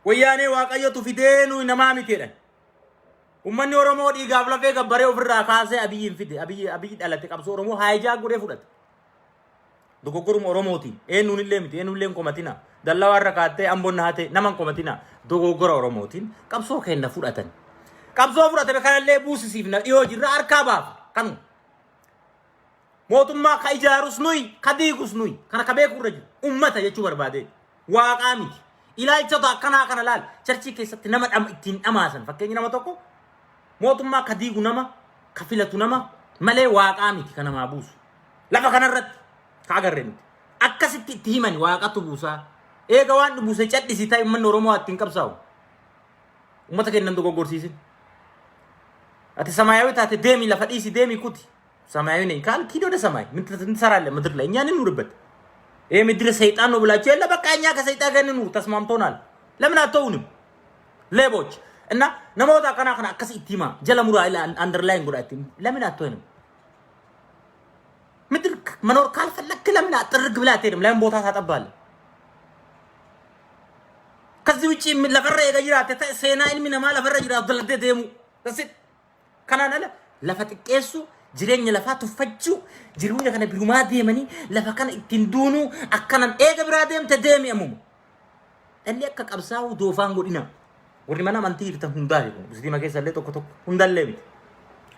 Speaker 2: Wayyaanee waaqayyotu fidee nuyi namaa miti jedhan. Ummanni Oromoo dhiigaaf lafee gabbaree ofirraa kaasee Abiyyiin fide. Abiyyi dhalate qabsoo Oromoo haayijaa godhee fudhate. Dogoggoruma Oromootiin eenyuun illee miti eenyuun illee komatina. Dallaa warra kaattee ambonna haate naman komatina. Dogoggora Oromootiin qabsoo kenna fudhatan. Qabsoo fudhatame kanallee buusisiifna dhiyoo jirra harkaa baaf kanu. Mootummaa ka ijaarus nuyi ka diigus nuyi kana ka beekurra jiru ummata jechuu barbaade waaqaa miti. Ilaalchota akkanaa kana laal charchii keessatti nama ittiin dhamaasan fakkeenyi nama tokko mootummaa ka diigu nama ka filatu nama malee waaqaa miti kana maa buusu. Lafa kanarratti ka agarre miti. Akkasitti itti himani waaqatu buusaa. Eega waan buuse cadhisi ta'e ummanni Oromoo ittiin qabsaa'u. Ummata kennan dogoggorsiisin. Ati samaayawi taate deemi lafa dhiisi deemi kuti. Samaayawi ne kaal kido de samaay min saralle ምድር ላይ እኛን እንኑርበት ይሄ ምድር ሰይጣን ነው ብላችሁ የለ በቃ እኛ ከሰይጣን ጋር እንኑር ተስማምቶናል ለምን አትተውንም ሌቦች እና ነሞታ ከና ከና አከስ ኢቲማ ጀለሙራ ኢላ አንደርላይን ጉዳት ለምን አትሆንም ምድር መኖር ካልፈለክ ለምን አጥርግ ብላ አትሄድም ለምን ቦታ ታጠባለ ከዚህ ውጪ ለፈረ የገጅራት ሴና ኢልሚ ነማ ለፈረ ጅራት ደልደ ደሙ ተስት ከናናለ ለፈጥቄሱ jireenya lafaa tuffachuu jiruunya kana birumaa deemanii lafa kana ittiin duunuu akkanan eega biraa deemte deemi amuma dhalli akka qabsaa'u doofaan godhina warri mana amantii hirtan hundaa'e musliima keessa illee tokko tokko hundallee miti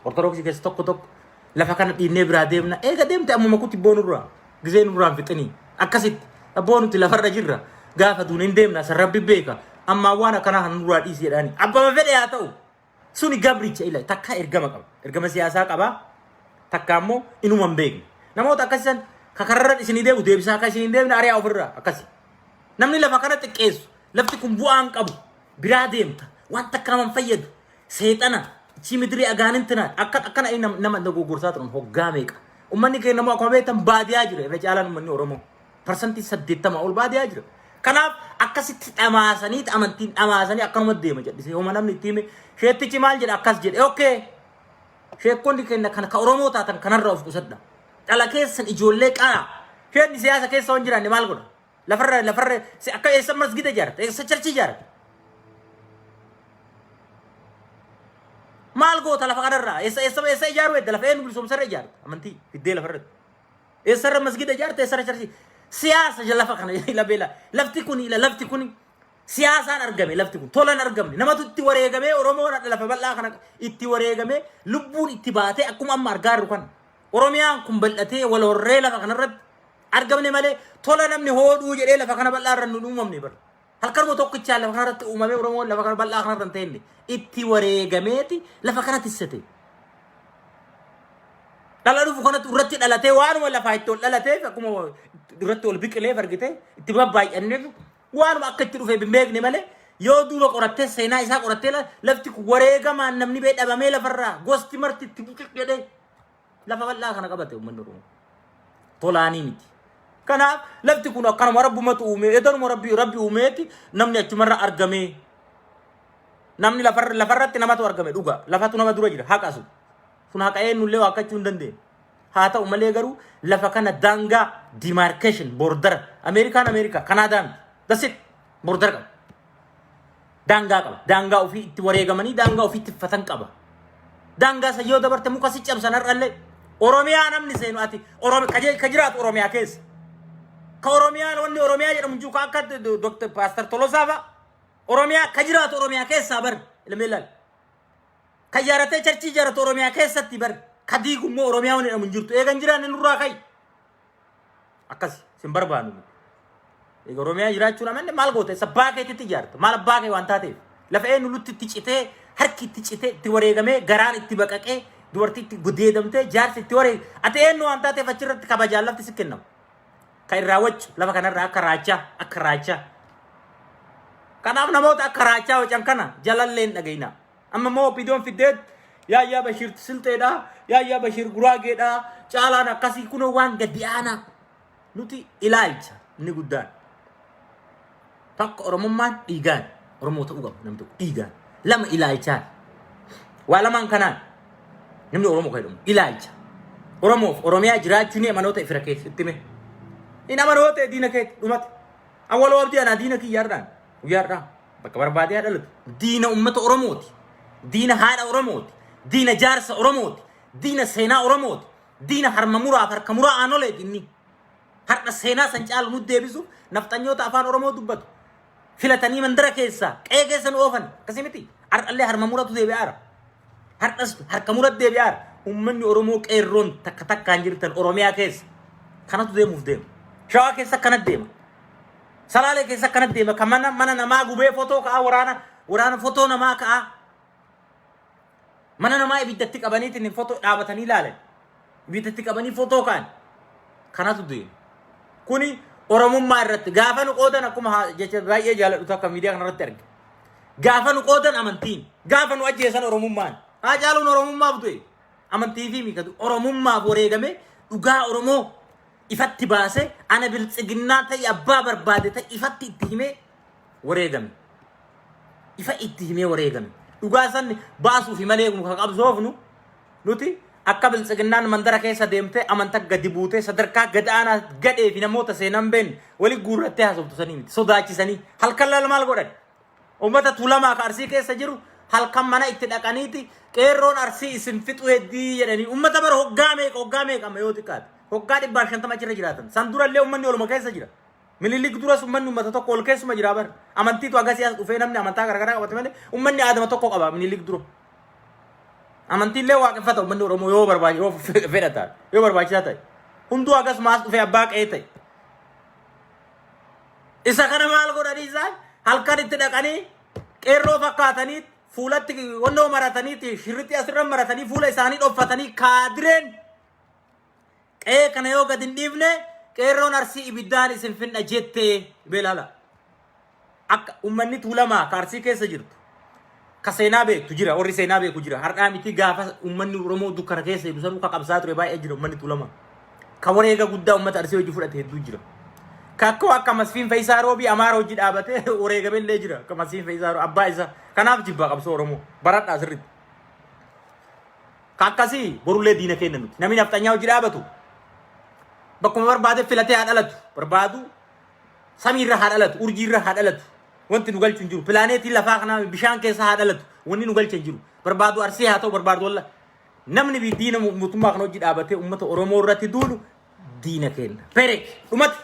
Speaker 2: ortodoksii keessa tokko tokko lafa kana dhiibnee biraa deemna eega deemte amuma kuti boonurraa gizee nurraan fixanii akkasitti abboonutti lafarra jirra gaafa duun hin deemna san rabbi beeka amma waan akkanaa kan nurraa dhiisi jedhaani abbama fedhe haa ta'u suni gabricha ila takka ergama siyaasaa qabaa takkaammoo inuman beekne namoota akkasisan kakararra isinii deebu deebisaa akka isinii deemne ari'aa ofirraa akkasi namni lafa kana xiqqeessu lafti kun bu'aan qabu biraa deemta waan takka naman fayyadu seexana chi midri agaanintina akkana nama dogoggorsaa turan hoggaa meeqa ummanni keenya namoo akkuma beektan baadiyaa jira irra caalaan ummanni Oromoo parsantii 80 ol baadiyaa jira kanaaf akkasitti dhamaasanii amantiin dhamaasanii akkanuma deema jedhise hooma namni itti hime sheettichi maal jedha akkas jedhe okay sheekonni keenya kana ka Oromoo taatan kanarra of qusadha dhala keessan ijoollee qara sheenni siyaasa keessa waan jiraan maal godha lafarra akka eessa masgida ijaarta eessa charchi ijaarta maal goota lafa kanarra eessa ijaaru edda lafa eenyu bilisomsarra ijaarta amantii fiddee lafarra eessarra masgida ijaarta eessarra charchi siyaasa lafa kana lafti kun siyaasaan argame lafti kun tolan argamne namatu itti wareegame Oromoon lafa bal'aa kana itti wareegame lubbuun itti baatee akkuma amma argaaru kan Oromiyaan kun bal'atee wal horree lafa kanarratti argamne malee tola namni hooduu jedhee lafa kana bal'aa irra nu uumamne bar halkanuma tokkicha lafa kanarratti uumame Oromoon lafa kana bal'aa kanarra hin ta'inne itti wareegameeti lafa kana tissate dhala dhufu kanatti irratti dhalatee waanuma lafa itti ol dhalatee akkuma irratti ol biqilee fargitee itti babbaay'anneef waanuma akka itti dhufe beekne malee yoo duuba qorattee seenaa isaa qorattee lafti kun wareegamaan namni bee dhabamee lafarraa gosti marti itti buqiq jedhee lafa bal'aa kana qabate uummanni Oromoo tolaanii miti kanaaf lafti kun akkanuma rabbumatu uume edanuma rabbi uumeeti namni achumarra argamee namni lafarratti namatu argame dhuga lafatu nama dura jira haqasu sun haqa eenyullee waaqachuu hin dandeenye haa ta'u malee garuu lafa kana daangaa demarcation border Ameerikaa Kanadaan dasit border qaba daangaa ofii itti wareegamanii daangaa ofii itti fatan qaba daangaa sayyoo dabarte muka si cabsan har'allee Oromiyaa namni seenu ati ka jiraatu Oromiyaa keessa ka Oromiyaa wanni Oromiyaa jedhamu juuka akka Dr. Pastor Tolosaa fa'a Oromiyaa ka jiraatu Oromiyaa keessaa bar ilmeelal ka jaaratee charchii jaaratu Oromiyaa keessatti bar ka diigummoo Oromiyaa wanni jedhamu jirtu eegan jiraan nurraa kai akkas sin barbaanu Oromiyaa jiraachuu namanne maal goote sabbaa keetitti ijaarta maal abbaa kee waan taateef lafa eenyu lutti itti citee harki itti citee itti wareegamee garaan itti baqaqee dubartii itti gudeedamtee jaarsi itti wareeg ati eenyu waan taateef achirratti kabajaan lafti si kennamu ka irraa waccu lafa kanarraa akka raachaa kanaaf namoota akka raachaa wacan kana jalalleen dhagayna amma moo bidoon fiddeet yaa Bashir Silteedha yaa Bashir Guraageedha caalaan akkasii kunoo waan gadi aanaa nuti ilaalcha inni guddaan takka Oromummaan dhiigaan Oromoo ta'uu qabu namni tokko dhiigaan lama ilaalchaan Wala man kanaan namni Oromoo kaydhamu ilaalcha. Oromoof Oromiyaa jiraachuun amanoota ifira keessatti mee. In amanoota diina kee dhumate. Awwaloo abdii ana diina kiyyaardhaan guyyaardhaan bakka barbaadee haadhalatu. Diina ummata Oromooti. Diina haadha Oromooti. Diina jaarsa Oromooti. Diina seenaa Oromooti. Diina harma muraaf harka muraa aanoleeti inni. Har'a seenaa san caalu nu deebisu naftanyoota afaan Oromoo dubbatu. Filatanii mandara keessaa qe'ee keessa nu oofan akkasii miti. Har'allee harma muratu deebi'aara. Har'as harka murat deebi'aara. Ummanni Oromoo qeerroon takka takkaan jirtan Oromiyaa keessa kanatu deemuuf deema. Shawaa keessa kanat deema. Salaalee keessa kanat deema. Kan mana namaa gubee footoo ka'aa waraana footoo namaa ka'aa. Mana namaa ibiddatti qabaniitiin footoo dhaabatanii ilaalan. Ibiddatti qabanii footoo ka'an. Kanatu deema. Kuni Oromummaa irratti gaafa nu qoodan akkuma jecha baay'ee jaaladhu takka miidiyaa kanarratti arge. Gaafa nu qoodan amantiin. Gaafa nu ajjeesan Oromummaan. Haa jaaluun Oromummaaf du'e. Amantii fi miikatu Oromummaaf wareegame dhugaa Oromoo ifatti baase ana biltsiginnaa ta'e abbaa barbaade ta'e ifatti itti himee wareegame. Ifa itti himee wareegame. Dhugaa san baasuuf malee nu qabsoofnu nuti akka biltsiginnaan mandara keessa deemtee amantaa gadi buutee sadarkaa gadaanaa gadhee fi namoota seenan been wali guurrattee haasoftu sanii miti sodaachisanii halkan maal godhan ummata tuulamaa ka Arsii keessa jiru halkan mana itti dhaqaniiti qeerroon Arsii isin fixu heddii jedhanii ummata bara hoggaa meeqa amma yoo xiqqaate hoggaa 150 achirra jiraatan san durallee ummanni oluma keessa jira Minilik duras ummanni ummata tokko ol keessuma jira bar amantiitu agasii as dhufee namni amantaa garagaraa qabate malee ummanni aadama tokko qaba Minilik dura amantiillee waaqeffata ummanni Oromoo yoo barbaachisaa yoo fedhata yoo barbaachisaa ta'e hunduu akkasumas dhufee abbaa qe'ee ta'e isa kana maal godhanii isaan halkan itti dhaqanii qeerroo fakkaatanii fuulatti wannoo maratanii shirritti asirra maratanii fuula isaanii dhoffatanii kaadireen qe'ee kana yoo gad hin dhiifne qeerroon Arsii ibiddaan isin finna jettee beelala akka ummanni tuulamaa ka Arsii keessa jirtu ka seenaa beektu jira warri seenaa beeku jira har'aa miti gaafa ummanni Oromoo dukkana keessa jiru sanuu ka qabsaa ture baay'ee jira ummanni tuulamaa ka wareega guddaa ummata Arsii hojii fudhate hedduu jira ka akka Masfiin Faayisaa Roobii Amaara hojii dhaabate wareegamellee jira ka Masfiin Faayisaa Roobii abbaa isaa kanaaf jibbaa qabsoo Oromoo baradhaa sirriitti ka akkasii borullee diina kenna nuti namni naftanyaa hojii dhaabatu bakkuma barbaade filatee haa dhalatu barbaadu samiirra haa dhalatu urjiirra haa dhalatu wanti nu galchu hin jiru pilaaneetii lafaa kana bishaan keessa haa dhalatu wanni nu galchu hin jiru barbaadu Arsii haa ta'u barbaadu walla namni bi diina mootummaa kana hojii dhaabatee ummata Oromoo irratti duulu diina kenna perek dhumate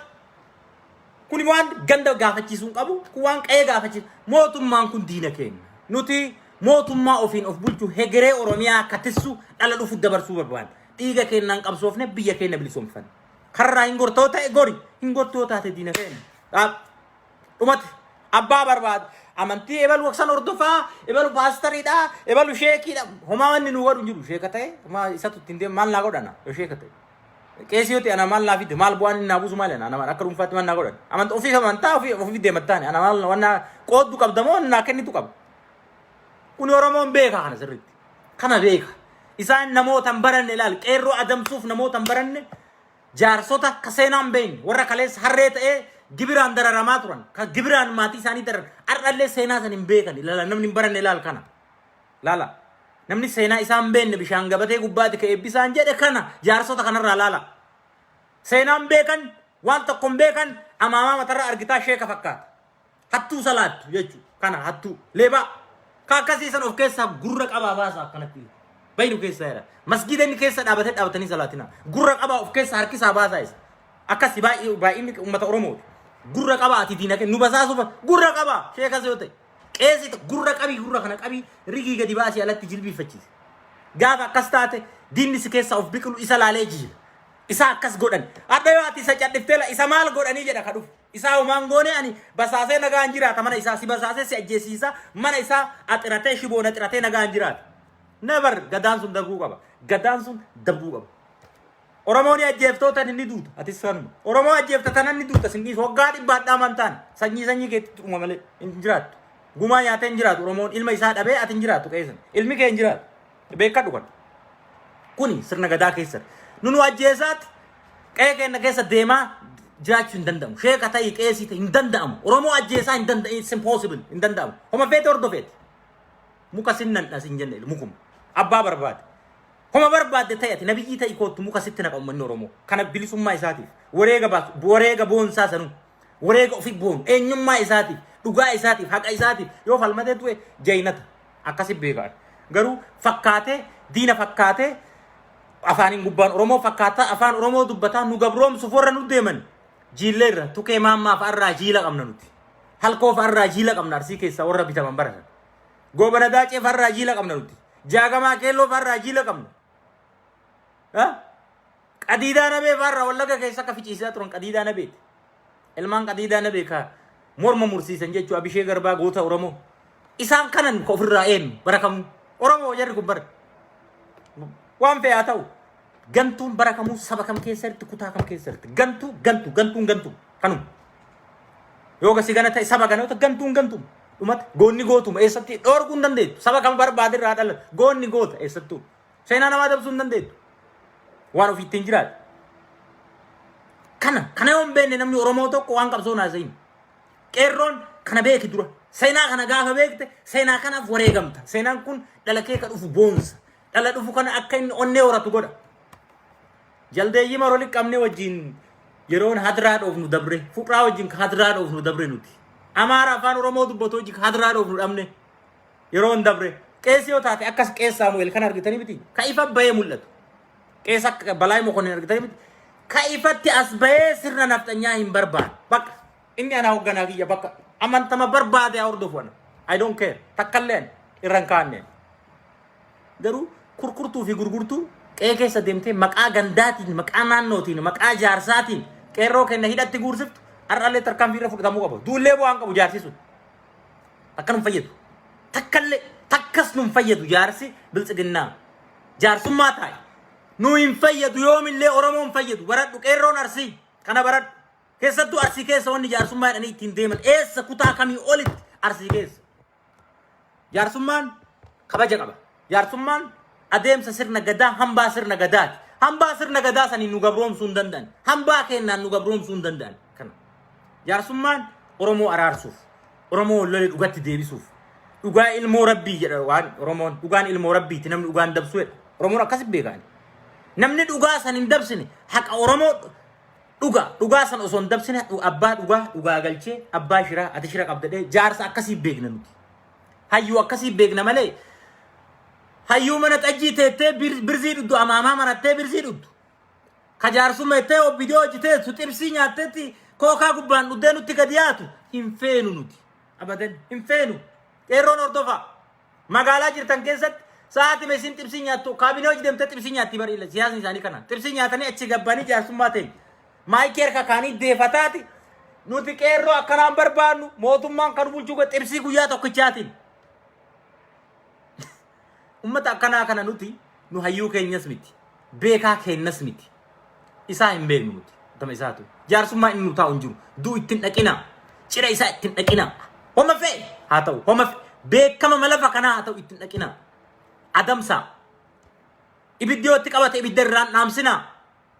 Speaker 2: kuni waan ganda gaafachiisuun qabu ku waan qe'ee gaafachiisu mootummaan kun diina kenna nuti mootummaa ofiin of bulchu hegeree Oromiyaa katissu dhala dhufu dabarsuu barbaada dhiiga kennaan qabsoofne biyya kenna bilisoomfanne karraa hin gortoota gori hin gortoota ta'e diina kenna dhumate abbaa barbaadu amantii ebalu waksan ordofaa ebalu paastariidha ebalu sheekiidha homaa wanni nu godhu jiru sheeka ta'e homaa isatu ittiin maal naa godhana yoo sheeka ta'e qeesiyooti ana maal naa fide maal bu'aan naa buusu maali ana akka dhuunfaatti maal naa godhan amantaa ofii amantaa ofii deemattaani ana maal wanna qooddu qabdamoo naa kennitu qaba kun Oromoon beeka kana sirriitti kana beeka isaan namoota hin baranne ilaal qeerroo adamsuuf namoota hin baranne jaarsota ka seenaan beeyne warra kaleessa harree ta'ee gibiraan dararamaa turan ka gibiraan maatii isaanii dararan ar'allee seenaa san hin beekan ilaala namni hin baranne ilaal kana laala namni seenaa isaan beenne bishaan gabatee gubbaatti ka eebbisaan jedhe kana jaarsota kanarraa laala seenaan beekan waan tokko hin beekan amaamaa matarra argitaa sheeka fakkaata hattuu salaattu jechuu kana hattuu leebaa ka akkasiisan of keessaa gurra qabaa baasa akkanatti baynu keessa jira masjida inni keessa dhaabatanii salaatina gurra qabaa of keessa harkisaa baasaa isa akkasi baay'inni ummata Oromoo gurra qabaa ati diina kennu basaasuuf gurra qabaa sheekas yoo ta'e qeesi gurra qabii gurra kana qabii rigii gadi baasii alatti jilbiifachiise gaafa akkas taate diinni si keessa of biqilu isa laalee jira isa akkas godhan adda yoo ati isa cadhiftee isa maal godhanii jedha kadhuuf isa homaan goone ani basaasee nagaan jiraata mana isaa si basaasee si ajjeesiisa mana isaa axiratee shiboon axiratee nagaan jiraata never gadaan sun darbuu qaba gadaan sun darbuu qaba Oromoon ajjeeftoota inni duuta ati sanuma Oromoo ajjeeftatan inni duuta sinni hoggaa dhibbaadhaa amantaan sanyii keetti uuma malee hin jiraatu gumaa nyaatee hin jiraatu Oromoon ilma isaa dhabee ati hin jiraatu qeessan ilmi kee hin jiraatu beekadhu kan kuni sirna gadaa keessa nunu ajjeesaatti qe'ee keenya keessa deemaa jiraachuu hin danda'amu sheeka ta'ii qeesii ta'e hin danda'amu Oromoo ajjeesaa hin danda'amu it's impossible hin danda'amu homa feete hordofeeti muka sinnan dhas hin jenne mukuma abbaa barbaade homa barbaade ta'e nabiyyi ta'e kootu muka sitti naqa ummanni oromoo kana bilisummaa isaatiif wareega boonsaa sanuu wareega ofii boonu eenyummaa isaatiif dhugaa isaatiif haqa isaatiif yoo falmatee tu'e jaynata akkasi beekaan garuu fakkaatee diina fakkaatee afaanin gubbaan oromoo fakkaata afaan oromoo dubbataa nu gabroomsuuf warra nu deeman jiilleerra tukee maammaaf arraa jiila qabna nuti halkoof arraa jiila qabna arsii keessaa warra bitaman baratan goobana daaceef arraa jiila qabna nuti jaagamaa keelloof arraa jiila qabna qadiidaa nabee farra wallaga keessa akka ficiisaa turan qadiidaa nabeeti ilmaan qadiidaa nabee ka morma mursiisan jechuu abishee garbaa goota oromoo isaan kanan ka ofirraa eenyu barakamu oromoo jarri kun bara waan fe'aa ta'u gantuun barakamuu saba kam keessatti kutaa kam keessatti gantuun kanum yoo gasi gana ta'e saba ganoota gantuun dhumata goonni gootuma eessatti dhoorguu hin dandeettu saba kam barbaade irraa dhala goonni goota eessattuu seenaa namaa dabsuu hin dandeettu waan ofiitti hin jiraatu kana yoo hin beekne namni oromoo tokko waan qabsoo naasayin qeerroon kana beeki dura seenaa kana gaafa beekte seenaa kanaaf wareegamta seenaan kun dhala kee ka dhufu boonsa dhala dhufu kana akka inni onnee horatu godha jaldeeyyii maroli qabne wajjin yeroon hadraa dhoofnu dabre fuqraa wajjin ka hadraa dhoofnu dabre nuti amaara afaan oromoo dubbatoo wajjin ka hadraa dhoofnu dhabne yeroon dabre qeessi yoo taate akkas qees saamu'eel kan argitanii miti ka ifa bahee mul'atu qeessa balaay mokonnin argitanii miti ka ifatti as bahee sirna nafxanyaa hin barbaadu bakka inni ana hoogganaa kiyya bakka amantama barbaade haa hordofu ana I don't care takkalleen irran kaanneen garuu kurkurtuu fi gurgurtuu qe'ee keessa deemtee maqaa gandaatiin maqaa naannootiin maqaa jaarsaatiin qeerroo kenna hidhatti guursiftu har'allee tarkaanfiirra fudhatamuu qabu duullee bu'aan qabu jaarsi sun akka nun fayyadu takkallee takkas nun fayyadu jaarsi biltsiginnaa jaarsummaa taa'e nu hin fayyadu yoomillee oromoon fayyadu baradhu qeerroon arsii kana baradhu keessattuu arsii keessa wanni jaarsummaa jedhanii ittiin deeman eessa kutaa kamii olitti arsii keessa jaarsummaan kabaja qaba jaarsummaan adeemsa sirna gadaa hambaa sirna gadaati hambaa sirna gadaa sanii nu gabroomsuu hin danda'an hambaa kennaan nu gabroomsuu hin danda'an kana jaarsummaan oromoo araarsuuf oromoo lolee dhugatti deebisuuf dhugaa ilmoo rabbii jedha waan oromoon dhugaan ilmoo rabbiiti namni dhugaan dabsuu jedha oromoon akkasi beekan namni dhugaa san hin dabsine haqa oromoo dhugaa san osoo hin dabsine abbaa dhugaa galchee abbaa shiraa ati shira qabdadhee jaarsa akkasii beekna nuti hayyuu akkasii beekna malee hayyuu mana xajjii teettee birzii dhuddu amaamaa marattee birzii dhuddu ka jaarsuma ettee obbidee hojjitee su xibsii nyaattetti kookaa gubbaan dhuddee nutti gadi yaatu hin feenu nuti abadan hin feenu qeerroon hordofaa magaalaa jirtan keessatti sa'aatii meesiin xibsii nyaattu kaabinee hojii deemtee xibsii nyaatti bariila siyaasni isaanii kana xibsii nyaatanii achi gabbanii jaarsummaa ta'e maayikii harka kaanii deefataati nuti qeerroo akkanaan barbaannu mootummaan kan bulchuu xibsii guyyaa tokkichaatiin ummata akkanaa kana nuti nu hayyuu keenyas miti beekaa keenyas miti isaa hin beeknu nuti tama isaatu jaarsummaa inni nu taa'u hin jiru duu ittiin dhaqina cira isaa ittiin dhaqina homa fe'e haa ta'u homa beekama malafa kanaa haa ta'u ittiin dhaqina adamsaa ibiddi yoo itti qabate ibidda irraan dhaamsina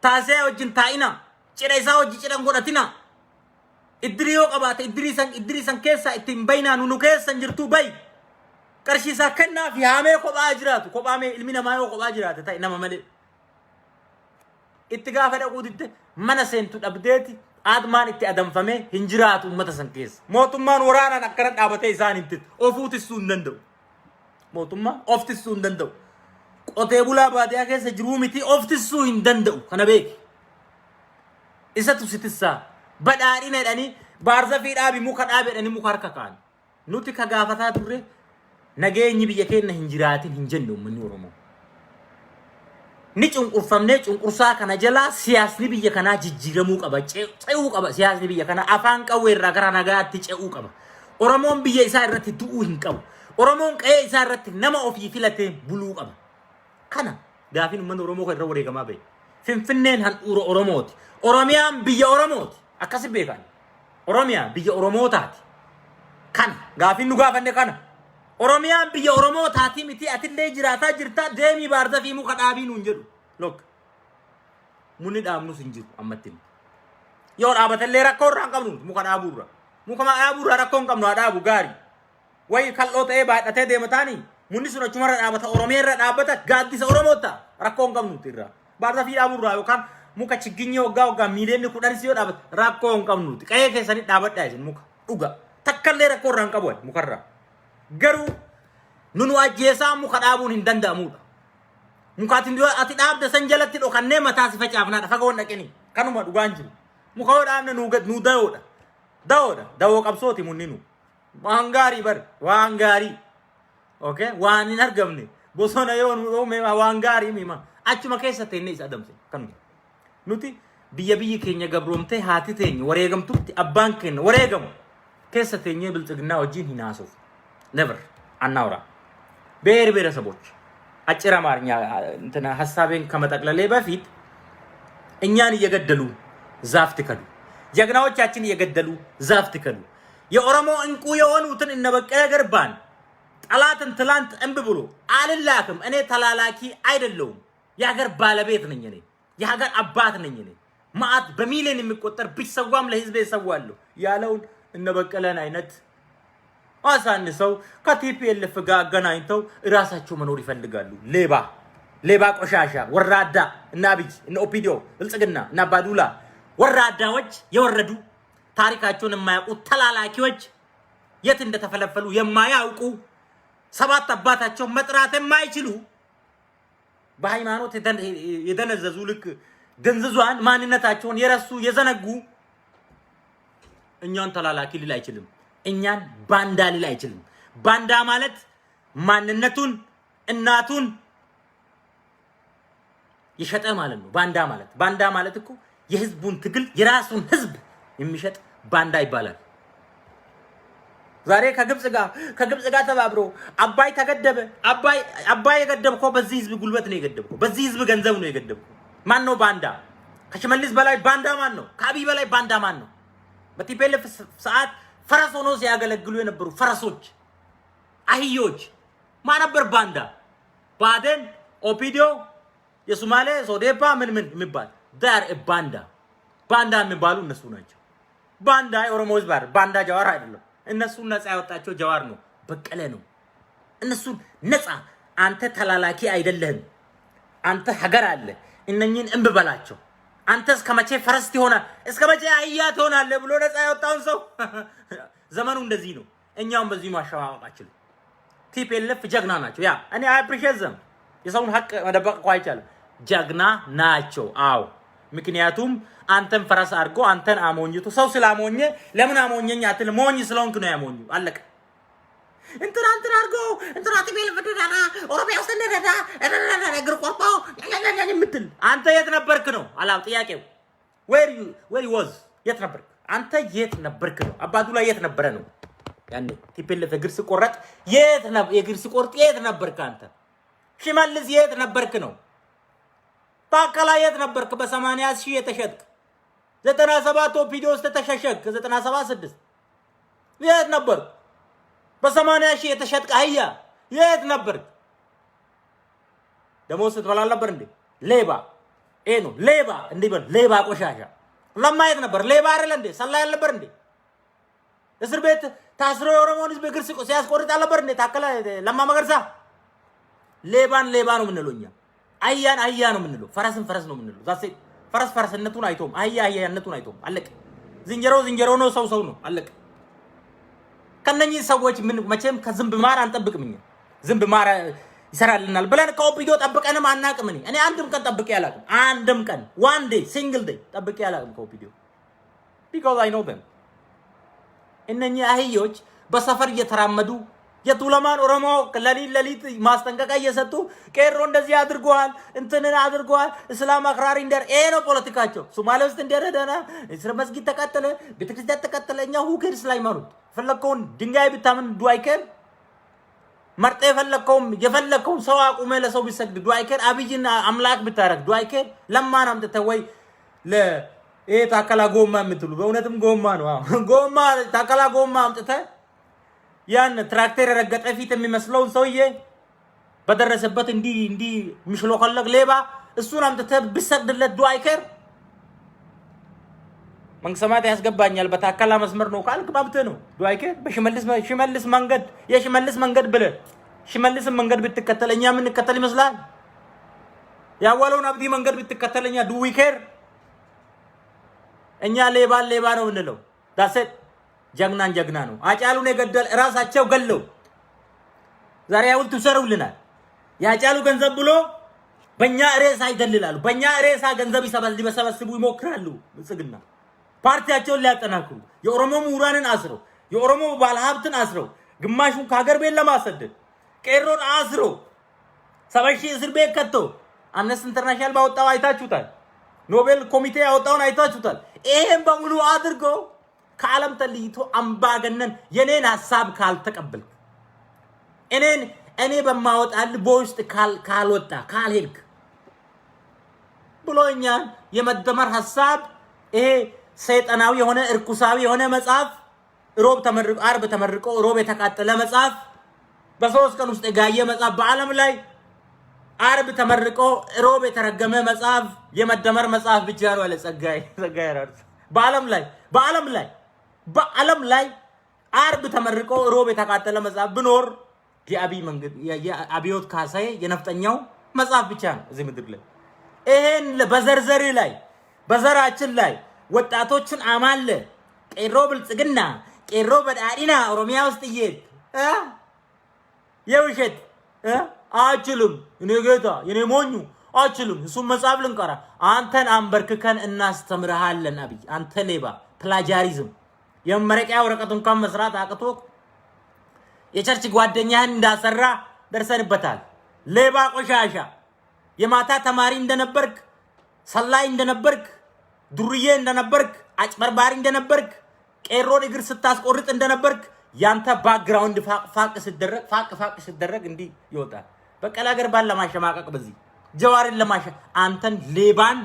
Speaker 2: taasee wajjin taa'ina cira isaa wajji cira godhatina iddirii yoo qabaate iddirii san keessaa ittiin bayinaa nu keessan jirtuu bayi qarshii isaa kennaa fi haamee kophaa jiraatu kophaa mee ilmi namaa yoo kophaa jiraate ta'e nama malee itti gaafa dhaquu didde mana seentu dhabdeeti aadmaan itti adamfamee hin jiraatu ummata san keessa mootummaan waraanaan akkana dhaabatee isaan hin ofuu tissuu hin danda'u mootummaa of tissuu hin danda'u qotee bulaa baadiyyaa keessa jiruu miti of tissuu hin danda'u kana beeki isatu sitissaa badhaadhina jedhanii baarzafii dhaabi muka dhaabi jedhanii muka harka kaa'an nuti ka gaafataa turre nageenyi biyya keenya hin jiraatin hin jenne uummanni oromoo ni cunqurfamnee cunqursaa kana jalaa siyaasni biyya kanaa jijjiiramuu qaba ce'uu qaba siyaasni biyya kanaa afaan qawwee irraa gara nagaatti ce'uu qaba oromoon biyya isaa irratti du'uu hin qabu oromoon qe'ee isaa irratti nama ofii filatee buluu qaba kana gaafiin uummanni oromoo kan irra wareegamaa bahe finfinneen handhuura oromooti oromiyaan biyya oromooti akkasi beekan oromiyaa biyya oromootaati kana gaafiin nu gaafanne kana oromiyaan biyya oromootaati miti atillee jiraataa jirta deemii baarza fi muka dhaabii nuun jedhu lok munni dhaabnus hin jiru ammattiin yoo dhaabatallee rakkoo irraa hin qabnu muka dhaabuurra rakkoo hin qabnu haa dhaabu gaarii wayi kal'oo ta'ee baadhatee deemataanii Munni sun achumarra dhaabata Oromeerra dhaabata gaaddisa Oromoota rakkoon qabnu tirra. Baarta fi dhaaburraa yookaan muka chigginyee waggaa miileenni kudhan si yoo dhaabata rakkoon qabnu qe'ee keessanii dhaabadhaa isin muka dhuga takkallee rakkoo irraa hin qabu mukarraa. Garuu nunu ajjeesaa muka dhaabuun hin danda'amudha. Mukaatiin ati dhaabda san jalatti dhokannee mataa si facaafnaadha fagoon dhaqanii kanuma dhugaan jiru. Muka yoo dhaabne nu dayoodha. Dawoo qabsooti munni nu. Waan gaarii bar waan gaarii. Okay? Waan hin argamne. Bosona yoo nu dhoome waan gaarii mima. Achuma keessa teenne isa adamse kanuma. Nuti biyya keenya gabroomtee haati teenya wareegamtutti abbaan keenya wareegamu keessa teenyee bilchiginaa wajjin hin haasoof. Never. Annaura. ብሔረሰቦች አጭር አማርኛ እንትና ሐሳቤን ከመጠቅለሌ በፊት እኛን እየገደሉ ዛፍ ትከሉ ጀግናዎቻችን እየገደሉ ዛፍ ትከሉ የኦሮሞ እንቁ የሆኑትን እነ በቀለ ገርባን ጠላትን ትላንት እንብ ብሎ አልላክም እኔ ተላላኪ አይደለሁም የሀገር ባለቤት ነኝ እኔ የሀገር አባት ነኝ እኔ ማአት በሚሊዮን የሚቆጠር ቢሰዋም ለህዝብ ይሰዋለሁ ያለውን እነ በቀለን አይነት አሳን ሰው ከቲፒኤልኤፍ ጋር አገናኝተው ራሳቸው መኖር ይፈልጋሉ ሌባ ቆሻሻ ወራዳ እና አብይ እና ኦፒዲዮ ብልጽግና እና ባዱላ ወራዳዎች የወረዱ ታሪካቸውን የማያውቁ ተላላኪዎች የት እንደተፈለፈሉ የማያውቁ ሰባት አባታቸው መጥራት የማይችሉ በሃይማኖት የደነዘዙ ልክ ደንዝዟን ማንነታቸውን የረሱ የዘነጉ እኛን ተላላኪ ሊል አይችልም እኛን ባንዳ ሊል አይችልም ባንዳ ማለት ማንነቱን እናቱን ይሸጠ ማለት ነው ባንዳ ማለት እኮ የህዝቡን ትግል የራሱን ህዝብ የሚሸጥ ባንዳ ይባላል ዛሬ ከግብጽ ጋር ተባብሮ አባይ ተገደበ አባይ የገደብከው በዚህ ህዝብ ጉልበት ነው የገደብከው በዚህ ህዝብ ገንዘብ ነው የገደብከው ማን ነው ባንዳ ከሽመልስ በላይ ባንዳ ማን ነው ከአብይ በላይ ባንዳ ማን ነው በቲፒኤልኤፍ ሰዓት ፈረስ ሆኖ ሲያገለግሉ የነበሩ ፈረሶች አህዮች ማን ነበር ባንዳ ባደን ኦፒዲዮ የሶማሌ ሶዴፓ ምን የሚባል ዳር ባንዳ የሚባሉ እነሱ ናቸው ባንዳ የኦሮሞ ህዝብ አይደል ባንዳ ጀዋር አይደለም እነሱ ነፃ ያወጣቸው ጀዋር ነው በቀለ ነው እነሱ ነፃ አንተ ተላላኪ አይደለህም አንተ ሀገር አለ እነኚህን እንብበላቸው አንተ እስከመቼ ፈረስ ትሆናለህ እስከመቼ አህያ ትሆናለህ ብሎ ነፃ ያወጣውን ሰው ዘመኑ እንደዚህ ነው እኛም በዚህ ማሸማማቃችን ቲፒኤልኤፍ ጀግና ናቸው ያ እኔ አይ አፕሪሺየት ዘም የሰውን ሀቅ መደበቅ አይቻልም ጀግና ናቸው አው ምክንያቱም አንተን ፈረስ አድርጎ አንተን አሞኝቱ ሰው ስላሞኘ ለምን አሞኘኝ አትል ሞኝ ስለሆንክ ነው ያሞኙ አለቀ እንትና አድርጎ እንትና ቲፒኤልኤፍ ደዳና ኦሮሚያ ውስጥ እንደዳ እግር ቆርጦ የምትል አንተ የት ነበርክ ነው አላው ጥያቄው where you was የት ነበርክ አንተ የት ነበርክ ነው አባዱላ የት ነበረ ነው ያኔ ቲፒኤልኤፍ እግር ሲቆረጥ የእግር ሲቆርጥ የት ነበርክ አንተ ሽመልስ የት ነበርክ ነው ታከላ የት ነበርክ በ80 ሺህ የተሸጥክ 97 ኦፒዲዮ ውስጥ ተሸሸክ 97 የት ነበርክ በ80 ሺህ የተሸጥክ አህያ የት ነበርክ ደሞዝ ስትበላ ነበር እንዴ ሌባ ነው ሌባ እንዲበል ሌባ ቆሻሻ ለማየት ነበር ሌባ አይደል እንዴ ሰላይ ነበር እንዴ እስር ቤት ታስሮ የኦሮሞን ህዝብ እግር ሲያስቆርጥ ነበር እንዴ ታከለ ለማ መገርሳ ሌባን ሌባ ነው የምንለውኛ አህያን አህያ ነው የምንለው ፈረስ ነው የምንለው ዛሴ ፈረስነቱን አይቶም አህያነቱን አይቶም አለቀ ዝንጀሮ ነው ሰው ነው አለቀ ከነኚህ ሰዎች ምን መቼም ከዝንብ ማር አንጠብቅም ዝንብ ማር ይሰራልናል ብለን ከኦፒዲዮ ጠብቀንም አናቅም እኔ አንድም ቀን ጠብቄ ያላቅም አንድም ቀን one day single day ጠብቄ ያላቅም ከኦፒዲዮ because I know them እነኚህ አህዮች በሰፈር እየተራመዱ የቱለማን ኦሮሞ ለሊት ማስጠንቀቂያ እየሰጡ ቄሮ እንደዚህ አድርጓል እንትንን አድርጓል እስላም አክራሪ እንደር ነው ፖለቲካቸው ሶማሌ ውስጥ እንደረደና እስረ መስጊድ ተቃጠለ ቤተክርስቲያን ተቃጠለኛ ሁከርስ ላይ ማሩት ፈለከውን ድንጋይ ብታምን ዱአይከር መርጤ የፈለከውን ሰው አቁመ ለሰው ቢሰግድ ዱአይከር አብይና አምላክ ብታረግ ዱአይከር ለማን አምጥተወይ ታከላ ጎማ የምትሉ በእውነትም ጎማ ነው ጎማ ታከላ ጎማ አምጥተ ያን ትራክተር ረገጠ ፊት የሚመስለውን ሰውዬ በደረሰበት እንዲ ምሽሎከለክ ሌባ እሱን አምጥተ ቢሰግድለት ዱአይከር መንግስማት ያስገባኛል በታከላ መስመር ነው ካልክ ባብተ ነው ዱአይከር በሽመልስ መንገድ የሽመልስ መንገድ ብለ ሽመልስ መንገድ ብትከተለኛ ምን ከተል ይመስላል ያዋለውን አብዲ መንገድ ብትከተለኛ ዱ ዊ ኬር እኛ ሌባ ነው እንለው ዳሰት ጀግና ነው አጫሉን የገደል ራሳቸው ገለው ዛሬ ያውልቱ ሰሩልናል ያጫሉ ገንዘብ ብሎ በእኛ ሬሳ ይደልላሉ በእኛ ሬሳ ገንዘብ ሊሰበስቡ ይሞክራሉ ብልጽግና ፓርቲያቸውን ሊያጠናክሩ የኦሮሞ ምሁራንን አስረው የኦሮሞ ባለሀብትን አስረው ግማሹን ከሀገር ቤት ለማሰደድ ቄሮን አስረው ሰበሺ እስር ቤት ከቶ አምነስቲ ኢንተርናሽናል ባወጣው አይታችሁታል ኖቤል ኮሚቴ ያወጣውን አይታችሁታል ይሄን በሙሉ አድርገው ከዓለም ተለይቶ አምባገነን የኔን ሐሳብ ካልተቀበልክ እኔ በማወጣል በውስጥ ካልወጣ ካልሄድክ ብሎኛ የመደመር ሐሳብ ይሄ ሰይጣናዊ የሆነ እርኩሳዊ የሆነ መጽሐፍ አርብ ተመርቆ ሮብ የተቃጠለ መጽሐፍ በ3 ቀን ውስጥ ጋየ መጽሐፍ በዓለም ላይ አርብ ተመርቆ ሮብ የተረገመ መጽሐፍ የመደመር መጽሐፍ ብቻ ነው አለ ጸጋይ ራርት በዓለም ላይ አርብ ተመርቆ ሮብ የተቃጠለ መጽሐፍ ብኖር የአብይ መንገድ የአብዮት ካሳዬ የነፍጠኛው መጽሐፍ ብቻ ነው እዚህ ምድር ላይ ይሄን በዘርዘሪ ላይ በዘራችን ላይ ወጣቶችን አማለ ቄሮ ብልጽግና ቄሮ በዳዲና ኦሮሚያ ውስጥ ይሄድ የውሸት አችሉም እኔ ጌታ የኔ ሞኙ አችሉም እሱ መጽሐፍ ልንቀራ አንተን አንበርክከን እናስተምርሃለን አብይ አንተ ሌባ ፕላጃሪዝም የመረቂያ ወረቀት እንኳን መስራት አቅቶ የቸርች ጓደኛህን እንዳሰራ ደርሰንበታል ሌባ ቆሻሻ የማታ ተማሪ እንደነበርክ ሰላይ እንደነበርክ ዱርዬ እንደነበርክ አጭበርባሪ እንደነበርክ ቄሮን እግር ስታስቆርጥ እንደነበርክ ያንተ ባክግራውንድ ፋቅ ሲደረግ እንዲ ይወጣል በቀላ ገርባን ለማሸማቀቅ በዚህ ጀዋርን አንተን ሌባን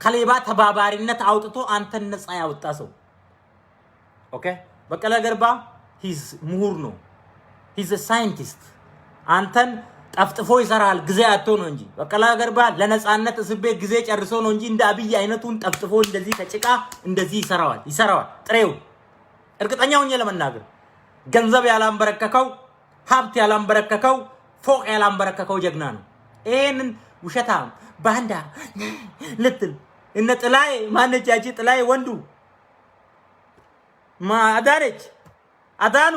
Speaker 2: ከሌባ ተባባሪነት አውጥቶ አንተን ነፃ ያወጣ ሰው ኦኬ በቀላ ገርባ ሂዝ ምሁር ነው ሂዝ አ ሳይንቲስት አንተን ጠፍጥፎ ይሰራል ጊዜ አጥቶ ነው እንጂ በቀላ ገርባ ለነፃነት እስቤ ጊዜ ጨርሶ ነው እንጂ እንደ አብይ አይነቱን ጠፍጥፎ እንደዚህ ከጭቃ እንደዚህ ይሰራዋል ጥሬው እርግጠኛው ሆኜ ለመናገር ገንዘብ ያላንበረከከው ሀብት ያላንበረከከው ፎቅ ያላንበረከከው ጀግና ነው ይሄንን ውሸታም ባንዳ ልትል እነ ጥላይ ማነጃጂ ጥላይ ወንዱ አዳነች አዳኑ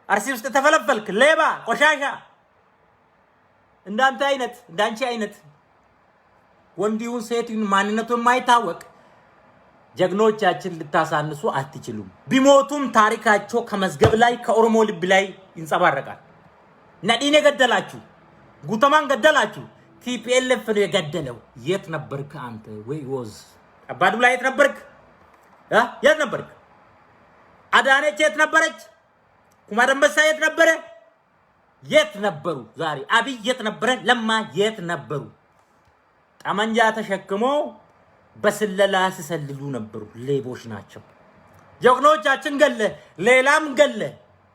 Speaker 2: አርሲ ውስጥ ተፈለፈልክ ሌባ ቆሻሻ እንዳንቺ አይነት ወንዲው ሴቱን ማንነቱ የማይታወቅ ጀግኖቻችን ልታሳንሱ አትችሉም ቢሞቱም ታሪካቸው ከመዝገብ ላይ ከኦሮሞ ልብ ላይ ይንጸባረቃል ነዲኔ ገደላችሁ ጉተማን ገደላችሁ ቲፒኤልኤፍ ነው የገደለው የት ነበርክ አንተ ወይ ወዝ አባዱላ የት ነበርክ አዳነች የት ነበረች ኩማ ደንበሳ የት ነበሩ ዛሬ አብይ የት ነበረ ለማ የት ነበሩ ጠመንጃ ተሸክሞ በስለላ ሲሰልሉ ነበሩ ሌቦች ናቸው ጀግኖቻችን ገለ ሌላም ገለ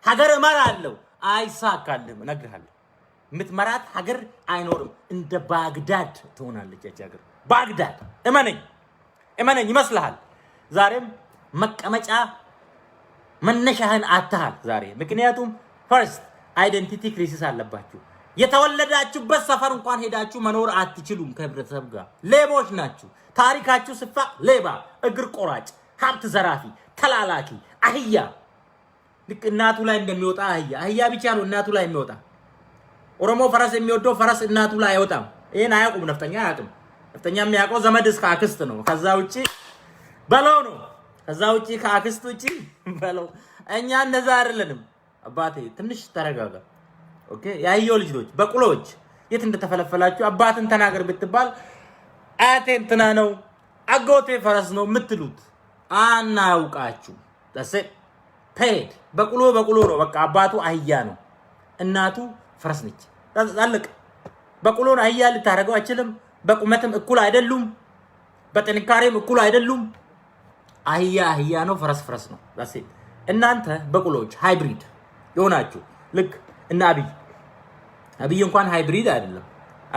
Speaker 2: ሀገር እመራለሁ አይሳካልም እነግርሃለሁ ምትመራት ሀገር አይኖርም እንደ ባግዳድ ትሆናለች ያቺ ሀገር ባግዳድ እመነኝ ይመስልሃል ዛሬም መቀመጫ መነሻህን አታሃል ዛሬ ምክንያቱም ፈርስት አይደንቲቲ ክራይሲስ አለባችሁ የተወለዳችሁበት ሰፈር እንኳን ሄዳችሁ መኖር አትችሉም ከህብረተሰብ ጋር ሌቦች ናችሁ ታሪካችሁ ስፋ ሌባ እግር ቆራጭ ሀብት ዘራፊ ተላላኪ አህያ ልክ እናቱ ላይ እንደሚወጣ አህያ ብቻ ነው እናቱ ላይ የሚወጣ ኦሮሞ ፈረስ የሚወደው ፈረስ እናቱ ላይ አይወጣም ይሄን አያውቁም ነፍጠኛ አያውቅም ነፍጠኛ የሚያውቀው ዘመድ እስከ አክስት ነው ከዛ ውጪ በለው ነው ከዛ ውጪ ከአክስት ውጪ በለው እኛ እንደዛ አይደለንም አባቴ ትንሽ ተረጋጋ ኦኬ ያየው ልጅዎች በቁሎች የት እንደተፈለፈላችሁ አባትን ተናገር ብትባል አቴንትና ነው አጎቴ ፈረስ ነው የምትሉት አናውቃችሁ ደስ ፔድ በቁሎ ነው በቃ አባቱ አህያ ነው እናቱ ፈረስ ነች ታላቅ በቁሎን አህያ ልታረጋው አይችልም በቁመትም እኩል አይደሉም በጥንካሬም እኩል አይደሉም አህያ ነው ፈረስ ነው ደስ እናንተ በቁሎች ሃይብሪድ ይሆናችሁ ልክ እና አብይ እንኳን ሃይብሪድ አይደለም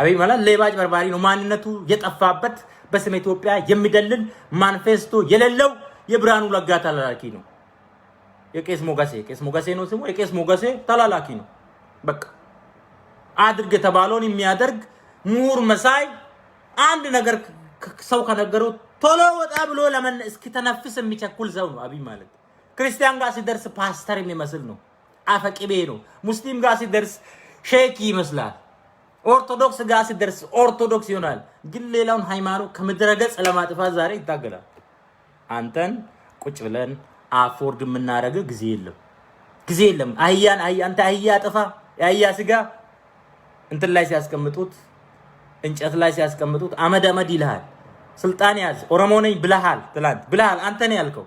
Speaker 2: አብይ ማለት ሌባጭ በርባሪ ነው ማንነቱ የጠፋበት በስመ ኢትዮጵያ የሚደልል ማኒፌስቶ የሌለው የብራኑ ለጋ ተላላኪ ነው የቄስ ሞገሴ ነው ስሙ የቄስ ሞገሴ ተላላኪ ነው በቃ አድርግ የተባለውን የሚያደርግ ምሁር መሳይ አንድ ነገር ሰው ከነገሩ ቶሎ ወጣ ብሎ ለምን እስኪ ተነፍስ የሚቸኩል ሰው ነው አብይ ማለት። ክርስቲያን ጋር ሲደርስ ፓስተር የሚመስል ነው፣ አፈቂቤ ነው። ሙስሊም ጋር ሲደርስ ሼክ ይመስላል። ኦርቶዶክስ ጋር ሲደርስ ኦርቶዶክስ ይሆናል። ግን ሌላውን ሃይማኖት ከምድረገጽ ለማጥፋት ዛሬ ይታገላል። አንተን ቁጭ ብለን አፎርድ የምናረግ ጊዜ የለም። አንተ አህያ አጥፋ የአህያ ስጋ እንትን ላይ ሲያስቀምጡት እንጨት ላይ ሲያስቀምጡት አመድ ይልሃል። ስልጣን ያዝ ኦሮሞ ነኝ ብለሃል። ትላንት ብለሃል። አንተ ነህ ያልከው።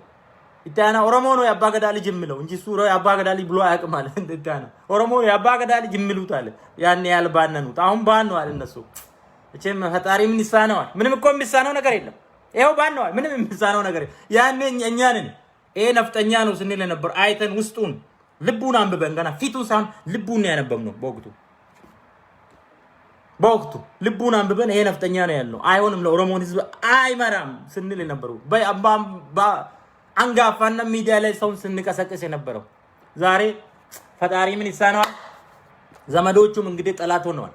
Speaker 2: ኢታና ኦሮሞ ነው ያባገዳ ልጅ የሚለው እንጂ ሱሮ ያባገዳ ልጅ ብሎ አያውቅም ማለት ኢታና ኦሮሞ ነው ያባገዳ ልጅ የሚሉት አለ። ያን ያልባነኑት አሁን ባነዋል እነሱ። እቺም ፈጣሪ ምን ይሳነዋል? ምንም እኮ የሚሳነው ነገር የለም። ይሄው ባነዋል። ምንም የሚሳነው ነገር ያን እኛ ነን። ይሄ ነፍጠኛ ነው ስንል ነበር። አይተን ውስጡን ልቡን አንብበን ገና ፊቱን ሳይሆን ልቡን ነው ያነበብነው። በወቅቱ ልቡን አንብበን ይሄ ነፍጠኛ ነው ያለው አይሆንም ለኦሮሞን ህዝብ አይመራም ስንል የነበረው አንጋፋና ሚዲያ ላይ ሰውን ስንቀሰቅስ የነበረው ዛሬ ፈጣሪ ምን ይሳነዋል? ዘመዶቹም እንግዲህ ጠላት ሆነዋል።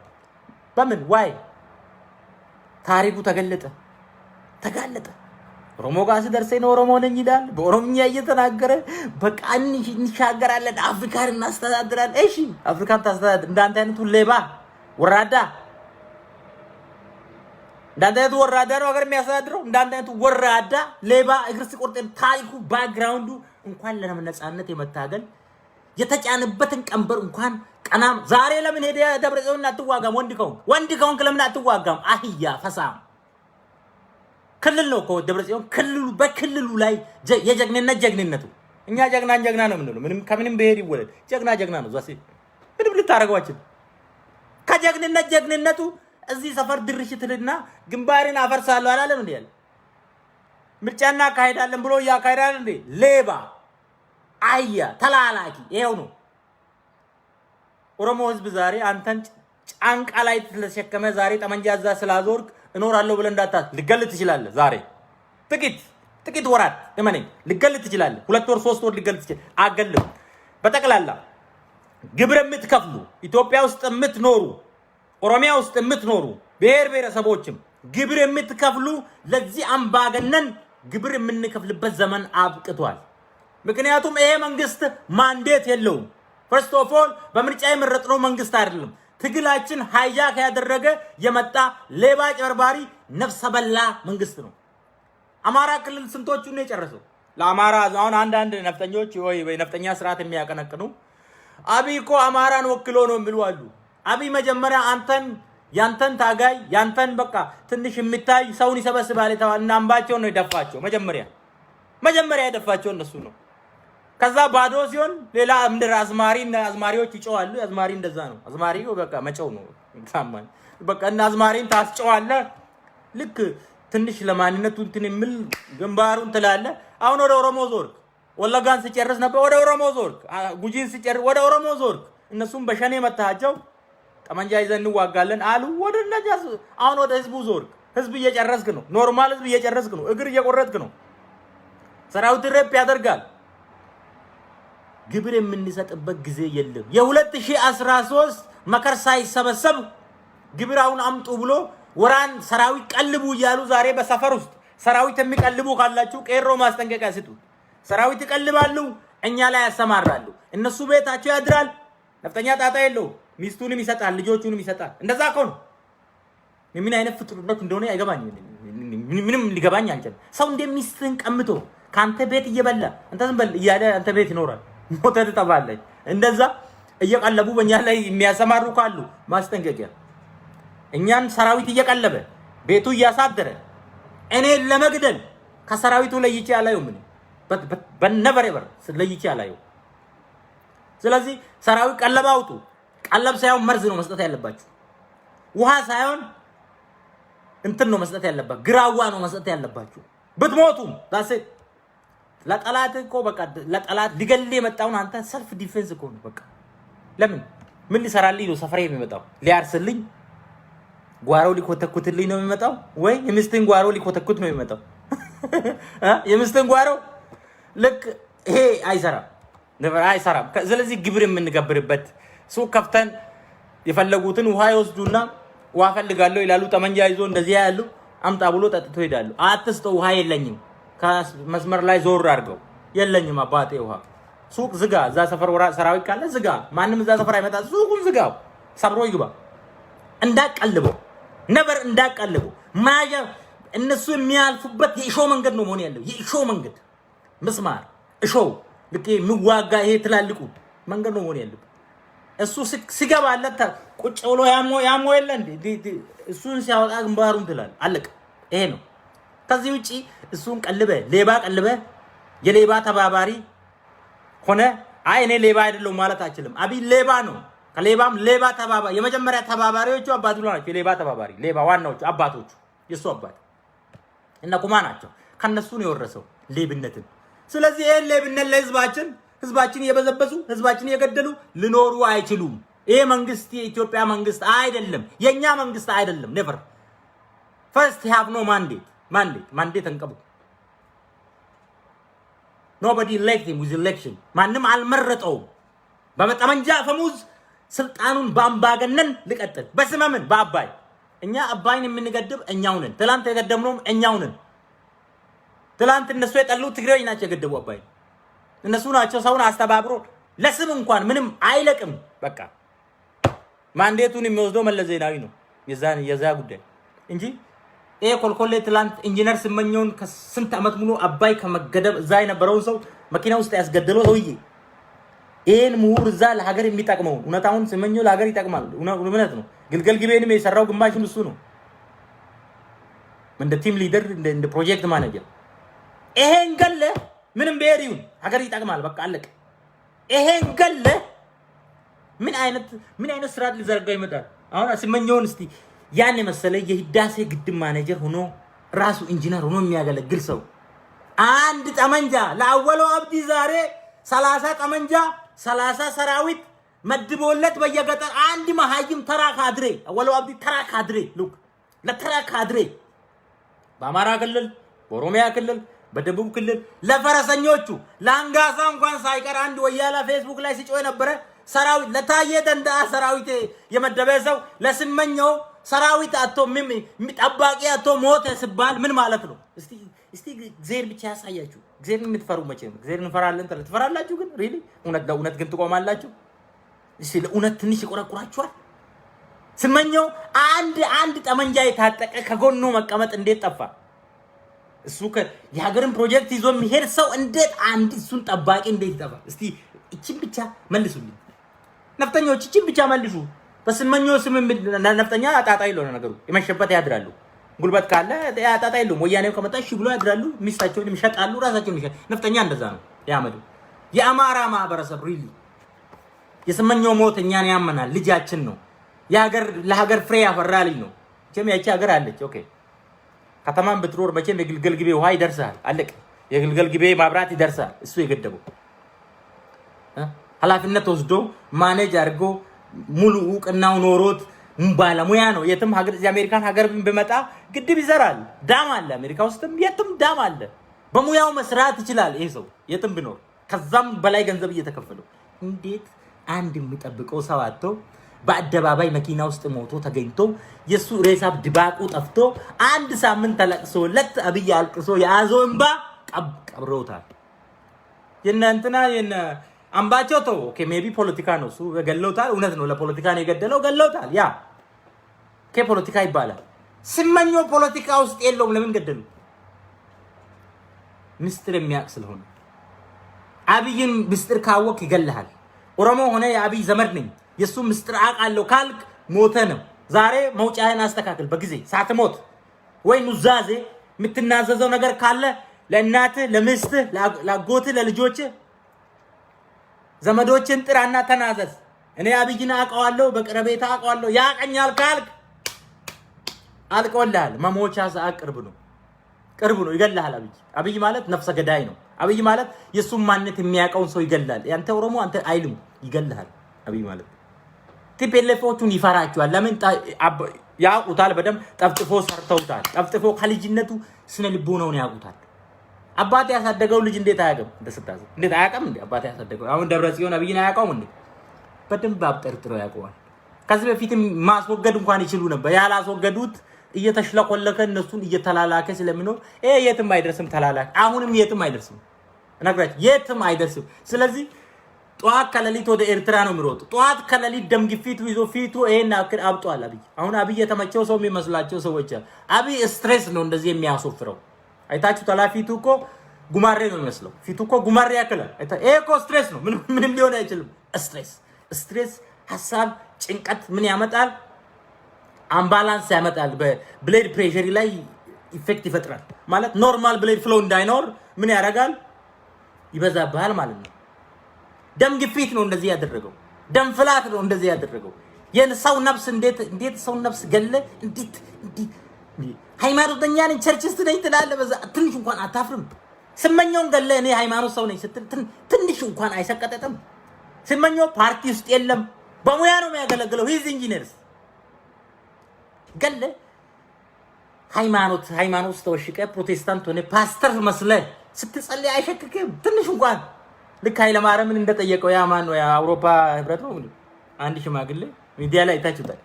Speaker 2: በምን ዋይ ታሪኩ ተጋለጠ። ኦሮሞ ጋር ሲደርስ ነው ኦሮሞ ነኝ ይላል። በኦሮምኛ እየተናገረ በቃ እንሻገራለን፣ አፍሪካን እናስተዳድራለን። እሺ አፍሪካን ታስተዳድር። እንዳንተ አይነቱ ሌባ ወራዳ እንዳንተ አይነቱ ወራዳ ነው ሀገር የሚያስተዳድረው። እንዳንተ አይነቱ ወራዳ ሌባ እግር ሲቆርጥ ታሪኩ ባክግራውንዱ እንኳን ለነጻነት የመታገል የተጫነበትን ቀንበር እንኳን ቀናም ዛሬ ለምን ሄደ ደብረጽዮን አትዋጋም? ወንድ ከሆንክ ለምን አትዋጋም? አህያ ፈሳም ክልል ነው እኮ ደብረጽዮን በክልሉ ላይ የጀግንነቱ እኛ ጀግና ነው የምንለው። ምንም ከምንም ብሄድ ይወለድ ጀግና ነው። ዛሴ ምንም ልታረጋዋችን ከጀግንነቱ እዚህ ሰፈር ድርሽትልና ግንባሬን አፈርሳለሁ አላለም እንዴ? ምርጫና ካሄዳለን ብሎ ያካሄዳል እንዴ? ሌባ አያ ተላላኪ ይሄው ነው ኦሮሞ ህዝብ። ዛሬ አንተን ጫንቃ ላይ ተሸከመ ዛሬ ጠመንጃዛ ስላዞርክ እኖራለሁ ብለ እንዳታት ልገል ትችላለህ። ዛሬ ጥቂት ወራት እመነኝ ልገል ትችላለህ። 2 ወር 3 ወር ልገል ትችላለህ። አገልም በጠቅላላ ግብር የምትከፍሉ ኢትዮጵያ ውስጥ የምትኖሩ ኦሮሚያ ውስጥ የምትኖሩ ብሔረሰቦችም ግብር የምትከፍሉ ለዚህ አምባገነን ግብር የምንከፍልበት ዘመን አብቅቷል። ምክንያቱም ይሄ መንግስት ማንዴት የለውም። ፈርስት ኦፍ ኦል በምርጫ የመረጥነው መንግስት አይደለም። ትግላችን ሃይጃክ ያደረገ የመጣ ሌባ ጨርባሪ ነፍሰ በላ መንግስት ነው። አማራ ክልል ስንቶቹን ነው የጨረሰው? ለአማራ አሁን አንዳንድ ነፍጠኞች ወይ ነፍጠኛ ስርዓት የሚያቀነቅኑ አብይ እኮ አማራን ወክሎ ነው የሚሉ አሉ። አብይ መጀመሪያ ያንተን ታጋይ ያንተን በቃ ትንሽ የሚታይ ሰውን ይሰበስባል እና አምባቸውን ነው የደፋቸው። መጀመሪያ የደፋቸው እነሱ ነው። ከዛ ባዶ ሲሆን ሌላ ምድር አዝማሪዎች ይጮዋሉ። አዝማሪ እንደዛ ነው። አዝማሪው በቃ መጨው ነው ታማኝ በቃ እና አዝማሪን ታስጨዋለህ። ልክ ትንሽ ለማንነቱ እንትን የሚል ግንባሩን ትላለ። አሁን ወደ ኦሮሞ ዞርክ። ወለጋን ሲጨርስ ነበር ወደ ኦሮሞ ዞርክ። ጉጂን ሲጨርስ ወደ ኦሮሞ ዞርክ። እነሱም በሸኔ መታቸው። ጠመንጃ ይዘን እንዋጋለን አሉ። ወደ ነጃስ አሁን ወደ ህዝቡ ዞርክ። ህዝብ እየጨረስክ ነው። ኖርማል ህዝብ እየጨረስክ ነው። እግር እየቆረጥክ ነው። ሰራዊት ረፕ ያደርጋል። ግብር የምንሰጥበት ጊዜ የለም። የ2013 መከር ሳይሰበሰብ ግብራውን አምጡ ብሎ ወራን ሰራዊት ቀልቡ እያሉ ዛሬ በሰፈር ውስጥ ሰራዊት የሚቀልቡ ካላችሁ ቄሮ ማስጠንቀቂያ ስጡ። ሰራዊት ይቀልባሉ፣ እኛ ላይ ያሰማራሉ። እነሱ ቤታቸው ያድራል። ነፍጠኛ ጣጣ የለው። ሚስቱንም ይሰጣል፣ ልጆቹንም ይሰጣል። እንደዛ እኮ ነው። ምን አይነት ፍጥሩነት እንደሆነ አይገባኝም። ምንም ሊገባኝ አልቻለም። ሰው እንደሚስትን ቀምቶ ካንተ ቤት እየበላ አንተ ዝም በል እያለ አንተ ቤት ይኖራል። ሞተ ተባለች። እንደዛ እየቀለቡ በእኛ ላይ የሚያሰማሩ ካሉ ማስጠንቀቂያ። እኛን ሰራዊት እየቀለበ ቤቱ እያሳደረ እኔ ለመግደል ከሰራዊቱ ለይቼ አላየው። ምን በነበረበር ለይቼ አላየው። ስለዚህ ሰራዊት ቀለብ አውጡ። ቀለብ ሳይሆን መርዝ ነው መስጠት ያለባችሁ። ውሃ ሳይሆን እንትን ነው መስጠት ያለባችሁ። ግራዋ ነው መስጠት ያለባችሁ። ብትሞቱም ዳሴ ለጠላት እኮ በቃ ለጠላት ሊገል የመጣውን አንተ ሰልፍ ዲፌንስ እኮ ነው። በቃ ለምን ምን ሊሰራልኝ ነው ሰፈሬ የሚመጣው? ሊያርስልኝ ጓሮ ሊኮተኩትልኝ ነው የሚመጣው ወይ የምስትን ጓሮ ሊኮተኩት ነው የሚመጣው? የምስትን ጓሮ ልክ ይሄ አይሰራም። ስለዚህ ግብር የምንገብርበት ሱቅ ከፍተን የፈለጉትን ውሃ ይወስዱና ውሃ ፈልጋለሁ ይላሉ። ጠመንጃ ይዞ እንደዚህ ያሉ አምጣ ብሎ ጠጥቶ ይሄዳሉ። አትስጠው ውሃ የለኝም ከመስመር ላይ ዞር አድርገው የለኝም አባቴ ውሃ ሱቅ ዝጋ። እዛ ሰፈር ሰራዊት ካለ ዝጋ። ማንም እዛ ሰፈር አይመጣ። ሱቁን ዝጋው፣ ሰብሮ ይግባ። እንዳቀልበው ነበር እንዳቀልበው ማያ እነሱ የሚያልፉበት የእሾ መንገድ ነው መሆን ያለው። የእሾ መንገድ መስማር እሾ ልክ የሚዋጋ ይሄ ትላልቁ መንገድ ነው መሆን ያለው። እሱ ሲገባለት ቁጭ ብሎ ያሞ የለ እንዴ እሱን ሲያወጣ ግንባሩን ትላል። አለቀ። ይሄ ነው። ከዚህ ውጪ እሱን ቀልበ ሌባ ቀልበ የሌባ ተባባሪ ሆነ አይ እኔ ሌባ አይደለም ማለት አይችልም። አብይ ሌባ ነው። ከሌባም ሌባ ተባባሪ የመጀመሪያ ተባባሪዎቹ አባቱ ናቸው። የሌባ ተባባሪ ሌባ ዋናዎቹ አባቶቹ የሱ አባት እና ኩማ ናቸው። ከነሱ ነው የወረሰው ሌብነትን። ስለዚህ ይሄን ሌብነት ህዝባችን እየበዘበዙ ህዝባችን እየገደሉ ሊኖሩ አይችሉም። ይሄ መንግስት የኢትዮጵያ መንግስት አይደለም፣ የኛ መንግስት አይደለም። never first have no mandate እንቀቡ nobody elected him with election ማንም አልመረጠውም። በመጠመንጃ ፈሙዝ ስልጣኑን ባምባገነን ልቀጥል በስመምን በአባይ እኛ አባይን የምንገድብ እኛው ነን። ትላንት የገደምነው እኛው ነን። ትላንት እነሱ የጠሉት ትግሬዎች ናቸው የገደቡ አባይ እነሱ ናቸው። ሰውን አስተባብሮ ለስም እንኳን ምንም አይለቅም። በቃ ማንዴቱን የሚወስደው መለስ ዜናዊ ነው የዛ ጉዳይ እንጂ ይሄ ኮልኮሌ ትላንት ኢንጂነር ስመኘውን ከስንት አመት ሙሉ አባይ ከመገደብ እዛ የነበረውን ሰው መኪና ውስጥ ያስገደለው ሰውዬ ይሄን ምሁር እዛ ለሀገር የሚጠቅመው እውነታውን ስመኘው ለሀገር ይጠቅማል። እውነት ነው። ግልገል ግቤንም የሰራው ግማሽም እሱ ነው እንደ ቲም ሊደር እንደ ፕሮጀክት ማኔጀር። ይሄን ገለ ምንም ብሄር ይሁን ሀገር ይጠቅማል። በቃ አለቀ። ይሄን ገለ ምን አይነት ስራ ሊዘረጋ ይመጣል? አሁን ስመኘውን እስቲ ያን የመሰለ የህዳሴ ግድብ ማኔጀር ሆኖ ራሱ ኢንጂነር ሆኖ የሚያገለግል ሰው አንድ ጠመንጃ ለአወሎ አብዲ ዛሬ 30 ጠመንጃ 30 ሰራዊት መድቦለት በየገጠር አንድ መሃይም ተራ ካድሬ አወሎ አብዲ ተራ ካድሬ ሉክ ለተራ ካድሬ በአማራ ክልል በኦሮሚያ ክልል በደቡብ ክልል ለፈረሰኞቹ ለአንጋሳ እንኳን ሳይቀር አንድ ወያላ ፌስቡክ ላይ ሲጮህ ነበረ። ሰራዊት ለታየ ደንዳ ሰራዊት የመደበ ሰው ለስመኘው ሰራዊት አቶ ጠባቂ አቶ ሞተ ሲባል ምን ማለት ነው? እስቲ እግዚአብሔር ብቻ ያሳያችሁ። እግዚአብሔር የምትፈሩ መቼ ነው? እግዚአብሔር እንፈራለን ትፈራላችሁ፣ ግን ሪሊ ለእውነት ግን ትቆማላችሁ? እስቲ ለእውነት ትንሽ ይቆረቁራችኋል? ስመኘው አንድ ጠመንጃ የታጠቀ ከጎኑ መቀመጥ እንዴት ጠፋ? እሱ የሀገርን ፕሮጀክት ይዞ የሚሄድ ሰው እንዴት አንድ እሱን ጠባቂ እንዴት ይጠፋል? እስቲ እቺን ብቻ መልሱልኝ ነፍጠኞች፣ እቺን ብቻ መልሱ። በስመኘው ስም ነፍጠኛ አጣጣ ይለው ነገሩ የመሸበት ያድራሉ። ጉልበት ካለ አጣጣ ይለው ወያኔው ከመጣ እሺ ብሎ ያድራሉ። ሚስታቸውን ይሸጣሉ፣ ራሳቸውን ይሸጥ። ነፍጠኛ እንደዛ ነው ያመዱ። የአማራ ማህበረሰብ ሪሊ የስመኘው ሞት እኛን ያመናል። ልጃችን ነው። ለሀገር ፍሬ ያፈራ ልጅ ነው። ጀም ያቺ ሀገር አለች። ኦኬ ከተማን ብትሮር መቼም የግልገል ግቤ ውሃ ይደርሳል። አለቀ። የግልገል ግቤ ማብራት ይደርሳል። እሱ የገደበው ኃላፊነት ወስዶ ማኔጅ አድርጎ ሙሉ ዕውቅናው ኖሮት ባለሙያ ነው። የትም ሀገር የአሜሪካን ሀገር ቢመጣ ግድብ ይዘራል። ዳም አለ አሜሪካ ውስጥም የትም ዳም አለ። በሙያው መስራት ይችላል ይሄ ሰው የትም ቢኖር። ከዛም በላይ ገንዘብ እየተከፈለው እንዴት አንድ የሚጠብቀው ሰው አጥቶ በአደባባይ መኪና ውስጥ ሞቶ ተገኝቶ የሱ ሬሳ ድባቁ ጠፍቶ አንድ ሳምንት ተለቅሶለት አብይ አልቅሶ የያዘው እንባ ቀብሮታል። የእናንተና አምባቸው ተው ኦኬ ሜቢ ፖለቲካ ነው እሱ ገለውታል። እውነት ነው ለፖለቲካ ነው የገደለው ገለውታል። ያ ፖለቲካ ይባላል። ስመኘው ፖለቲካ ውስጥ የለውም። ለምን ገደሉ? ምስጢር የሚያውቅ ስለሆነ። አብይን ምስጢር ካወቅ ይገልሃል። ኦሮሞ ሆነ የአብይ ዘመድ ነኝ የሱ ምስጢር አውቃለሁ ካልክ ሞተ ነው። ዛሬ መውጫህን አስተካክል በጊዜ ሳትሞት። ወይ ኑዛዜ የምትናዘዘው ነገር ካለ ለእናትህ ለምስትህ ለአጎትህ ለልጆችህ ዘመዶችን ጥራና ተናዘዝ። እኔ አብይን አውቀዋለሁ በቅርቤታ አውቀዋለሁ ያቀኛል ካልክ አልቆልሃል። መሞቻ ሰዓት ቅርብ ነው ይገልሃል። አብይ ማለት ነፍሰ ገዳይ ነው። አብይ ማለት የሱም ማንነት የሚያውቀውን ሰው ይገላል። ያንተ ኦሮሞ አንተ አይልም ይገልሃል። አብይ ማለት ቲፔሌፎቹን ይፈራቸዋል። ለምን ያውቁታል። በደም ጠፍጥፎ ሰርተውታል። ጠፍጥፎ ከልጅነቱ ስነ ልቦናውን ያውቁታል። አባቴ ያሳደገው ልጅ እንዴት አያውቅም? እንዴት አያውቅም? እንዴ አባቴ ያሳደገው አሁን ደብረ ጽዮን አብይን አያውቀውም እንዴ? በደንብ አብጠርጥረው ያውቀዋል። ከዚህ በፊትም ማስወገድ እንኳን ይችሉ ነበር። ያላስወገዱት እየተሽለቆለከ እነሱን እየተላላከ ስለሚኖር የትም አይደርስም። ተላላከ አሁንም የትም አይደርስም። ነግራችሁ የትም አይደርስም። ስለዚህ ጧት ከሌሊት ወደ ኤርትራ ነው የሚሮጡ። ጧት ከሌሊት ደም ግፊቱ ይዞ ፊቱ ይሄን አክል አብጧል። አብይ የተመቸው ሰው የሚመስላቸው ሰዎች አብይ ስትሬስ ነው እንደዚህ የሚያሶፍረው። አይታችሁ ተላፊቱ እኮ ጉማሬ ነው የሚመስለው። ፊቱ እኮ ጉማሬ ያክላል። ይሄ እኮ ስትሬስ ነው። ምንም ሊሆን አይችልም። ስትሬስ ሐሳብ ጭንቀት ምን ያመጣል? አምባላንስ ያመጣል። በብሌድ ፕሬሸር ላይ ኢፌክት ይፈጥራል ማለት ኖርማል ብሌድ ፍሎ እንዳይኖር ምን ያደርጋል? ይበዛብሃል ማለት ነው። ደም ግፊት ነው እንደዚህ ያደረገው። ደም ፍላት ነው እንደዚህ ያደረገው። የሰው ነፍስ እንዴት ሰው ነፍስ ገለ እንዴት ሃይማኖተኛ ነኝ ቸርችስት ነኝ ትላለህ። በዛ ትንሽ እንኳን አታፍርም? ስመኛውን ገለ እኔ ሃይማኖት ሰው ነኝ ስትል ትንሽ እንኳን አይሰቀጠጥም? ስመኛው ፓርቲ ውስጥ የለም፣ በሙያ ነው የሚያገለግለው። ሂዝ ኢንጂነርስ ገለ ሃይማኖት ተወሽቀ ፕሮቴስታንት ሆነ ፓስተር መስለ ስትጸልይ አይሸክክም ትንሽ እንኳን። ልክ ኃይለማርያምን እንደጠየቀው ያ ማን ነው የአውሮፓ ህብረት ነው አንድ ሽማግሌ ሚዲያ ላይ ታችሁታል።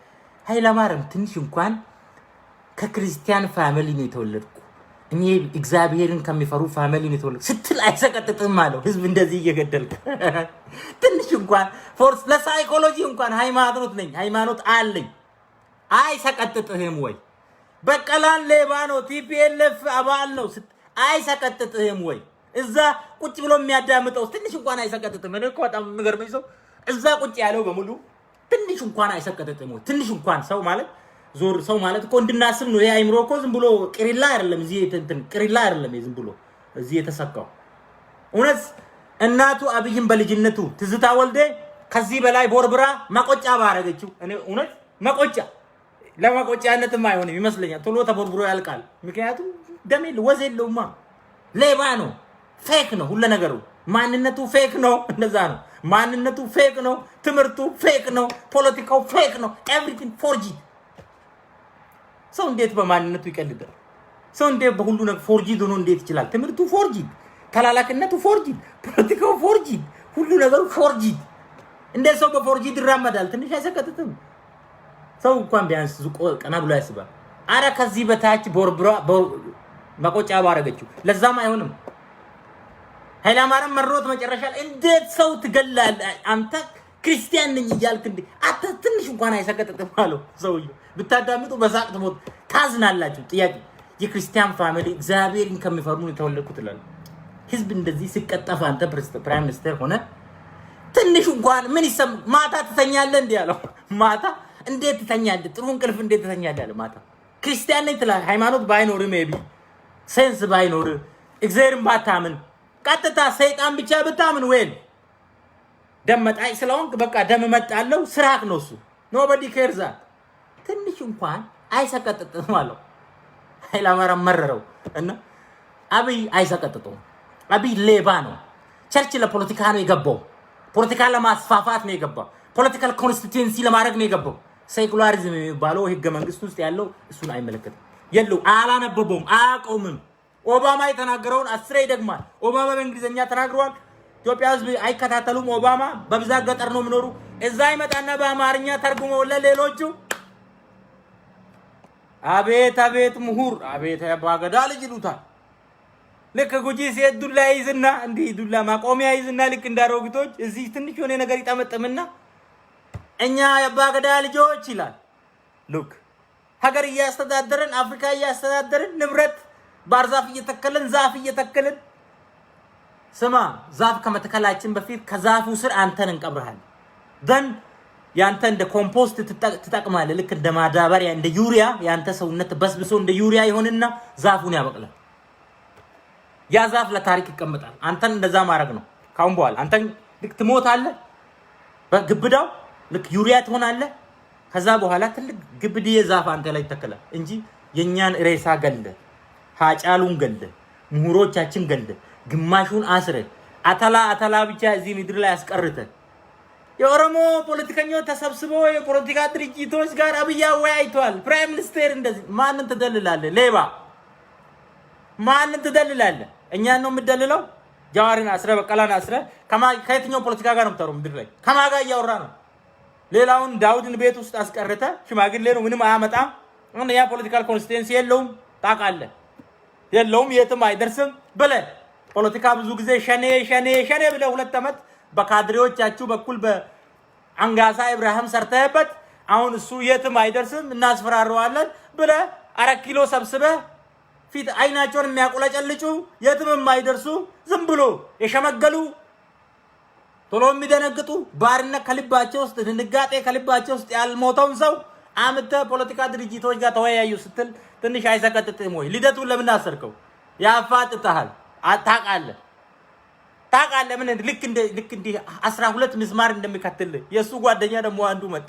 Speaker 2: ኃይለማርያም ትንሽ እንኳን ከክርስቲያን ፋሚሊ ነው የተወለድኩ እኔ እግዚአብሔርን ከሚፈሩ ፋሚሊ ነው የተወለድኩ ስትል አይሰቀጥጥም አለው። ህዝብ እንደዚህ እየገደልክ ትንሽ እንኳን ፎርስ ለሳይኮሎጂ እንኳን ሃይማኖት ነኝ ሃይማኖት አለኝ አይሰቀጥጥህም ወይ? በቀላን ሌባ ነው ቲፒኤልኤፍ አባል ነው አይሰቀጥጥህም ወይ? እዛ ቁጭ ብሎ የሚያዳምጠው ትንሽ እንኳን አይሰቀጥጥም? እኔ እኮ በጣም የሚገርመኝ ሰው እዛ ቁጭ ያለው በሙሉ ትንሽ እንኳን አይሰቀጥጥም ወይ? ትንሽ እንኳን ሰው ማለት እኮ እንድናስብ ነው። ይሄ አይምሮ እኮ ዝም ብሎ ቅሪላ አይደለም። እዚህ ቅሪላ አይደለም። ዝም ብሎ እዚህ የተሰካው እውነት እናቱ አብይን በልጅነቱ ትዝታ ወልዴ ከዚህ በላይ ቦርብራ መቆጫ ባረገችው እኔ እውነት መቆጫ ለመቆጫነትም አይሆንም ይመስለኛል። ቶሎ ተቦርብሮ ያልቃል። ምክንያቱም ደም ወዝ የለውማ። ሌባ ነው፣ ፌክ ነው ሁሉ ነገሩ። ማንነቱ ፌክ ነው። እንደዛ ነው። ማንነቱ ፌክ ነው። ትምርቱ ፌክ ነው። ፖለቲካው ፌክ ነው። ኤቭሪቲንግ ፎርጂድ። ሰው እንዴት በማንነቱ ይቀልዳል? ሰው እንዴት በሁሉ ነገር ፎርጂድ ሆኖ እንዴት ይችላል? ትምርቱ ፎርጂድ፣ ተላላክነቱ ፎርጂድ፣ ፖለቲካው ፎርጂድ፣ ሁሉ ነገሩ ፎርጂድ። እንዴት ሰው በፎርጂድ ይራመዳል? ትንሽ አይሰቀጥጥም? ሰው እንኳን ቢያንስ ቀና ብሎ ያስባል። አረ ከዚህ በታች ቦርብራ መቆጫ ባረገችው። ለዛም አይሆንም። ኃይለማርያም መሮት መጨረሻ እንዴት ሰው ትገላለህ አንተ ክርስቲያን ነኝ እያልክ እንዴ አተ ትንሽ እንኳን አይሰቀጥጥም አለው ሰውዬው። ብታዳምጡ በሳቅ ትሞት ታዝናላችሁ። ጥያቄ የክርስቲያን ፋሚሊ እግዚአብሔርን ከሚፈሩ የተወለድኩት ይላል። ህዝብ እንደዚህ ሲቀጠፍ አንተ ፕራይም ሚኒስተር ሆነ ትንሽ እንኳን ምን ይሰማ? ማታ ትተኛለህ እንዴ ያለው። ማታ እንዴት ትተኛለህ? ጥሩ እንቅልፍ እንዴት ትተኛለህ ያለ ማታ። ክርስቲያን ነኝ ትላለህ። ሃይማኖት ባይኖር ሜቢ ሴንስ ባይኖር እግዚአብሔርን ባታምን ቀጥታ ሰይጣን ብቻ ብታምን ወይ ደም መጣይ ስለሆንክ በቃ ደም መጣለው ስራክ ነው እሱ። ኖባዲ ኬርዛ ትንሽ እንኳን አይሰቀጥጥም አለው። ኃይለማርያም መረረው እና አብይ አይሰቀጥጥም። አብይ ሌባ ነው። ቸርች ለፖለቲካ ነው የገባው። ፖለቲካ ለማስፋፋት ነው የገባው። ፖለቲካል ኮንስቲትዩንሲ ለማድረግ ነው የገባው። ሴኩላሪዝም የሚባለው ህገ መንግስት ውስጥ ያለው እሱን አይመለከትም። የለው አላነበበውም፣ አያውቀውም። ኦባማ የተናገረውን አስሬ ይደግማል። ኦባማ በእንግሊዝኛ ተናግሯል። ኢትዮጵያ ህዝብ አይከታተሉም። ኦባማ በብዛት ገጠር ነው የሚኖሩ። እዛ ይመጣና በአማርኛ ተርጉመው ለሌሎቹ አቤት ምሁር አቤት ያባገዳ ልጅ ይሉታል። ልክ ጉጂ ሴት ዱላ ይዝና እንዲህ ዱላ ማቆሚያ ይዝና ልክ እንዳሮግቶች እዚህ ትንሽ የሆነ ነገር ይጣመጥምና እኛ ያባገዳ ልጆች ይላል። ሉክ ሀገር እያስተዳደረን አፍሪካ እያስተዳደረን ንብረት ባርዛፍ እየተከለን ዛፍ እየተከለን ስማ ዛፍ ከመተከላችን በፊት ከዛፉ ስር አንተን እንቀብርሃል። ደን ያንተ እንደ ኮምፖስት ትጠቅማለህ። ልክ እንደ ማዳበሪያ እንደ ዩሪያ ያንተ ሰውነት በስብሶ እንደ ዩሪያ ይሆንና ዛፉን ያበቅላል። ያ ዛፍ ለታሪክ ይቀመጣል። አንተን እንደዛ ማድረግ ነው። ካሁን በኋላ አንተን ልክ ትሞታለህ በግብዳው ልክ ዩሪያ ትሆናለህ። ከዛ በኋላ ትልቅ ግብድዬ ዛፍ አንተ ላይ ይተከላል እንጂ የኛን ሬሳ ገለ ሃጫሉን ገለ ምሁሮቻችን ገለ ግማሹን አስረ አተላ ብቻ እዚህ ምድር ላይ ያስቀርተ የኦሮሞ ፖለቲከኞች ተሰብስበው የፖለቲካ ድርጅቶች ጋር አብይ አወያይቷል። ፕራይም ሚኒስተር እንደዚህ ማንን ትደልላለህ? ሌባ ማንን ትደልላለህ? እኛን ነው የምትደልለው? ጃዋርን አስረ በቀላን አስረ ከየትኛው ፖለቲካ ጋር ነው የምታወራው? ምድር ላይ ከማን ጋር እያወራ ነው? ሌላውን ዳውድን ቤት ውስጥ አስቀርተ ሽማግሌ ነው ምንም አያመጣም እና ያ ፖለቲካል ኮንስቲትዩንሲ የለውም ታውቃለህ የለውም የትም አይደርስም ብለ ፖለቲካ ብዙ ጊዜ ሸኔ ብለ 2 አመት በካድሬዎቻችሁ በኩል በአንጋሳ ኢብራሂም ሰርተህበት አሁን እሱ የትም አይደርስም እናስፈራረዋለን ብለ 4 ኪሎ ሰብስበ ፊት አይናቸውን የሚያቆለጨልጩ የትም የማይደርሱ ዝም ብሎ የሸመገሉ ቶሎ የሚደነግጡ ባርነት ከልባቸው ውስጥ ድንጋጤ ከልባቸው ውስጥ ያልሞተውን ሰው አምተ ፖለቲካ ድርጅቶች ጋር ተወያዩ ስትል ትንሽ አይሰቀጥጥም ወይ ልደቱን ለምን አሰርከው ያፋጥጣል ታውቃለህ ምን ልክ እንደ 12 ምስማር እንደሚከተል የሱ ጓደኛ ደግሞ አንዱ መጣ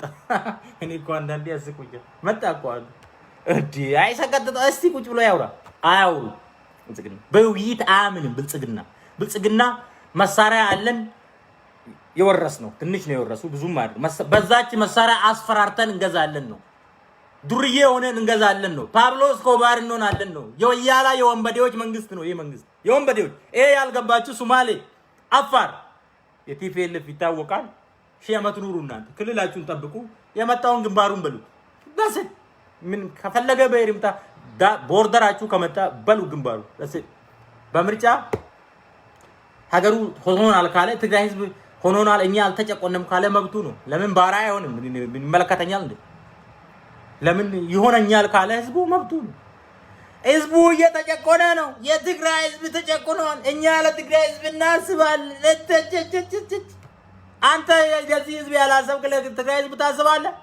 Speaker 2: እኔ እኮ አንዳንዴ ያስቁኝ መጣ እኮ አንዱ እዲ አይሰቀጥጥ እስቲ ቁጭ ብሎ ያውራ አያውሩ ብልጽግና በውይይት አያምንም ብልጽግና መሳሪያ አለን የወረስ ነው ትንሽ ነው የወረሱ ብዙም አይደል በዛች መሳሪያ አስፈራርተን እንገዛለን ነው ዱርዬ ሆነን እንገዛለን ነው ፓብሎ ስኮባር እንሆናለን ነው የወያላ የወንበዴዎች መንግስት ነው ይሄ መንግስት የወንበዴዎች ይሄ ያልገባችሁ ሶማሌ አፋር የቲፒኤልኤፍ ይታወቃል ሺህ ዓመት ኑሩ እናንተ ክልላችሁን ጠብቁ የመጣውን ግንባሩን በሉ ደስ ምን ከፈለገ በእርምታ ቦርደራችሁ ከመጣ በሉ ግንባሩ ደስ በምርጫ ሀገሩ ሆኖናል ካለ ትግራይ ህዝብ ሆኖናል እኛ አልተጨቆንም ካለ መብቱ ነው ለምን ባራ አይሆንም ይመለከተኛል እንዴ ለምን ይሆነኛል ካለ ህዝቡ መብቱ ነው ህዝቡ እየተጨቆነ ነው የትግራይ ህዝብ ተጨቆነዋል እኛ ለትግራይ ህዝብ እናስባለን አንተ የዚህ ህዝብ ያላሰብክ ለትግራይ ህዝብ ታስባለህ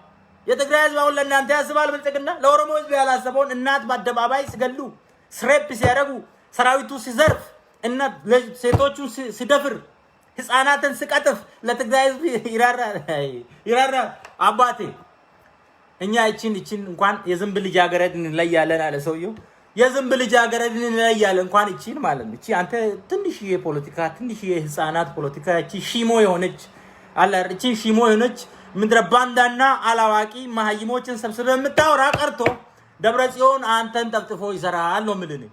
Speaker 2: የትግራይ ህዝብ አሁን ለእናንተ ያስባል ብልጽግና ለኦሮሞ ህዝብ ያላሰበውን እናት በአደባባይ ሲገሉ ስሬፕ ሲያደርጉ ሰራዊቱ ሲዘርፍ እናት ሴቶቹን ሲደፍር ህፃናትን ሲቀጥፍ ለትግራይ ህዝብ ይራራ አባቴ እኛ እቺን እንኳን የዝንብ ልጅ አገረድን እንለያለን አለ ሰውየው የዝንብ ልጅ አገረድን እንለያለን እንኳን እቺን ማለት ነው እቺ አንተ ትንሽ የፖለቲካ ትንሽ የህፃናት ፖለቲካ እቺ ሺሞ የሆነች አለ እቺ ሺሞ የሆነች ምድረ ባንዳና አላዋቂ ማህይሞችን ሰብስበው የምታወራ ቀርቶ ደብረጽዮን አንተን ጠፍጥፎ ይሰራል ነው ምልልኝ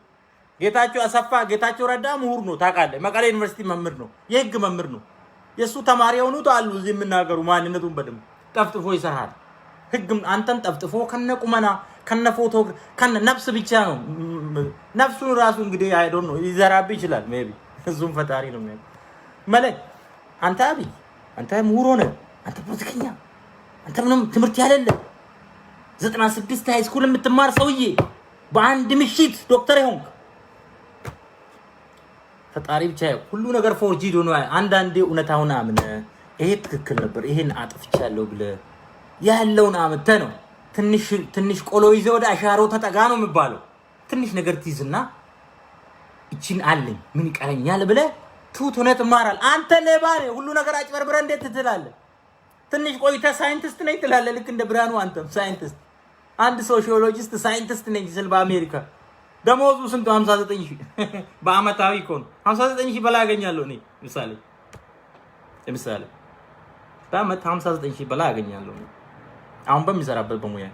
Speaker 2: ጌታቸው አሰፋ ጌታቸው ረዳ ምሁር ነው ታውቃለህ መቀሌ ዩኒቨርሲቲ መምህር ነው የህግ መምህር ነው የሱ ተማሪ ሆኑት አሉ እዚህ የምናገሩ ማንነቱን በደምብ ጠፍጥፎ ይሰራል ህግም አንተን ጠፍጥፎ ከነቁመና ከነፎቶ ከነ ነፍስ ብቻ ነው ነፍሱን ራሱ እንግዲህ አይ ዶንት ኖ ይዘራብ ይችላል ሜቢ እሱም ፈጣሪ ነው ማለት ማለት አንተ አብይ አንተ ምሁር ሆነ አንተ ፖለቲከኛ አንተ ምንም ትምህርት ያለለ 96 ሃይ ስኩል የምትማር ሰውዬ በአንድ ምሽት ዶክተር ይሆንክ ፈጣሪ ብቻ ሁሉ ነገር ፎርጂድ ሆኖ አንዳንዴ እውነታውን አምነ ይሄ ትክክል ነበር ይሄን አጥፍቻለሁ ብለ ያለውን አመተ ነው ትንሽ ቆሎ ይዘ ወደ አሻሮ ተጠጋ ነው የሚባለው ትንሽ ነገር ትይዝና እቺን አለኝ ምን ይቀረኛል ብለ ትሁት ሆነ ትማራል አንተ ለባኔ ሁሉ ነገር አጭበርብረ እንዴት ትላለህ ትንሽ ቆይታ ሳይንቲስት ነኝ ትላለህ ልክ እንደ ብራኑ አንተም ሳይንቲስት አንድ ሶሺዮሎጂስት ሳይንቲስት ነኝ ሲል በአሜሪካ ደሞዙ ስንት 59000 በአመታዊ ኮን 59000 በላይ አገኛለሁ እኔ ምሳሌ በአመት 59000 በላይ አገኛለሁ አሁን በሚሰራበት በሙያ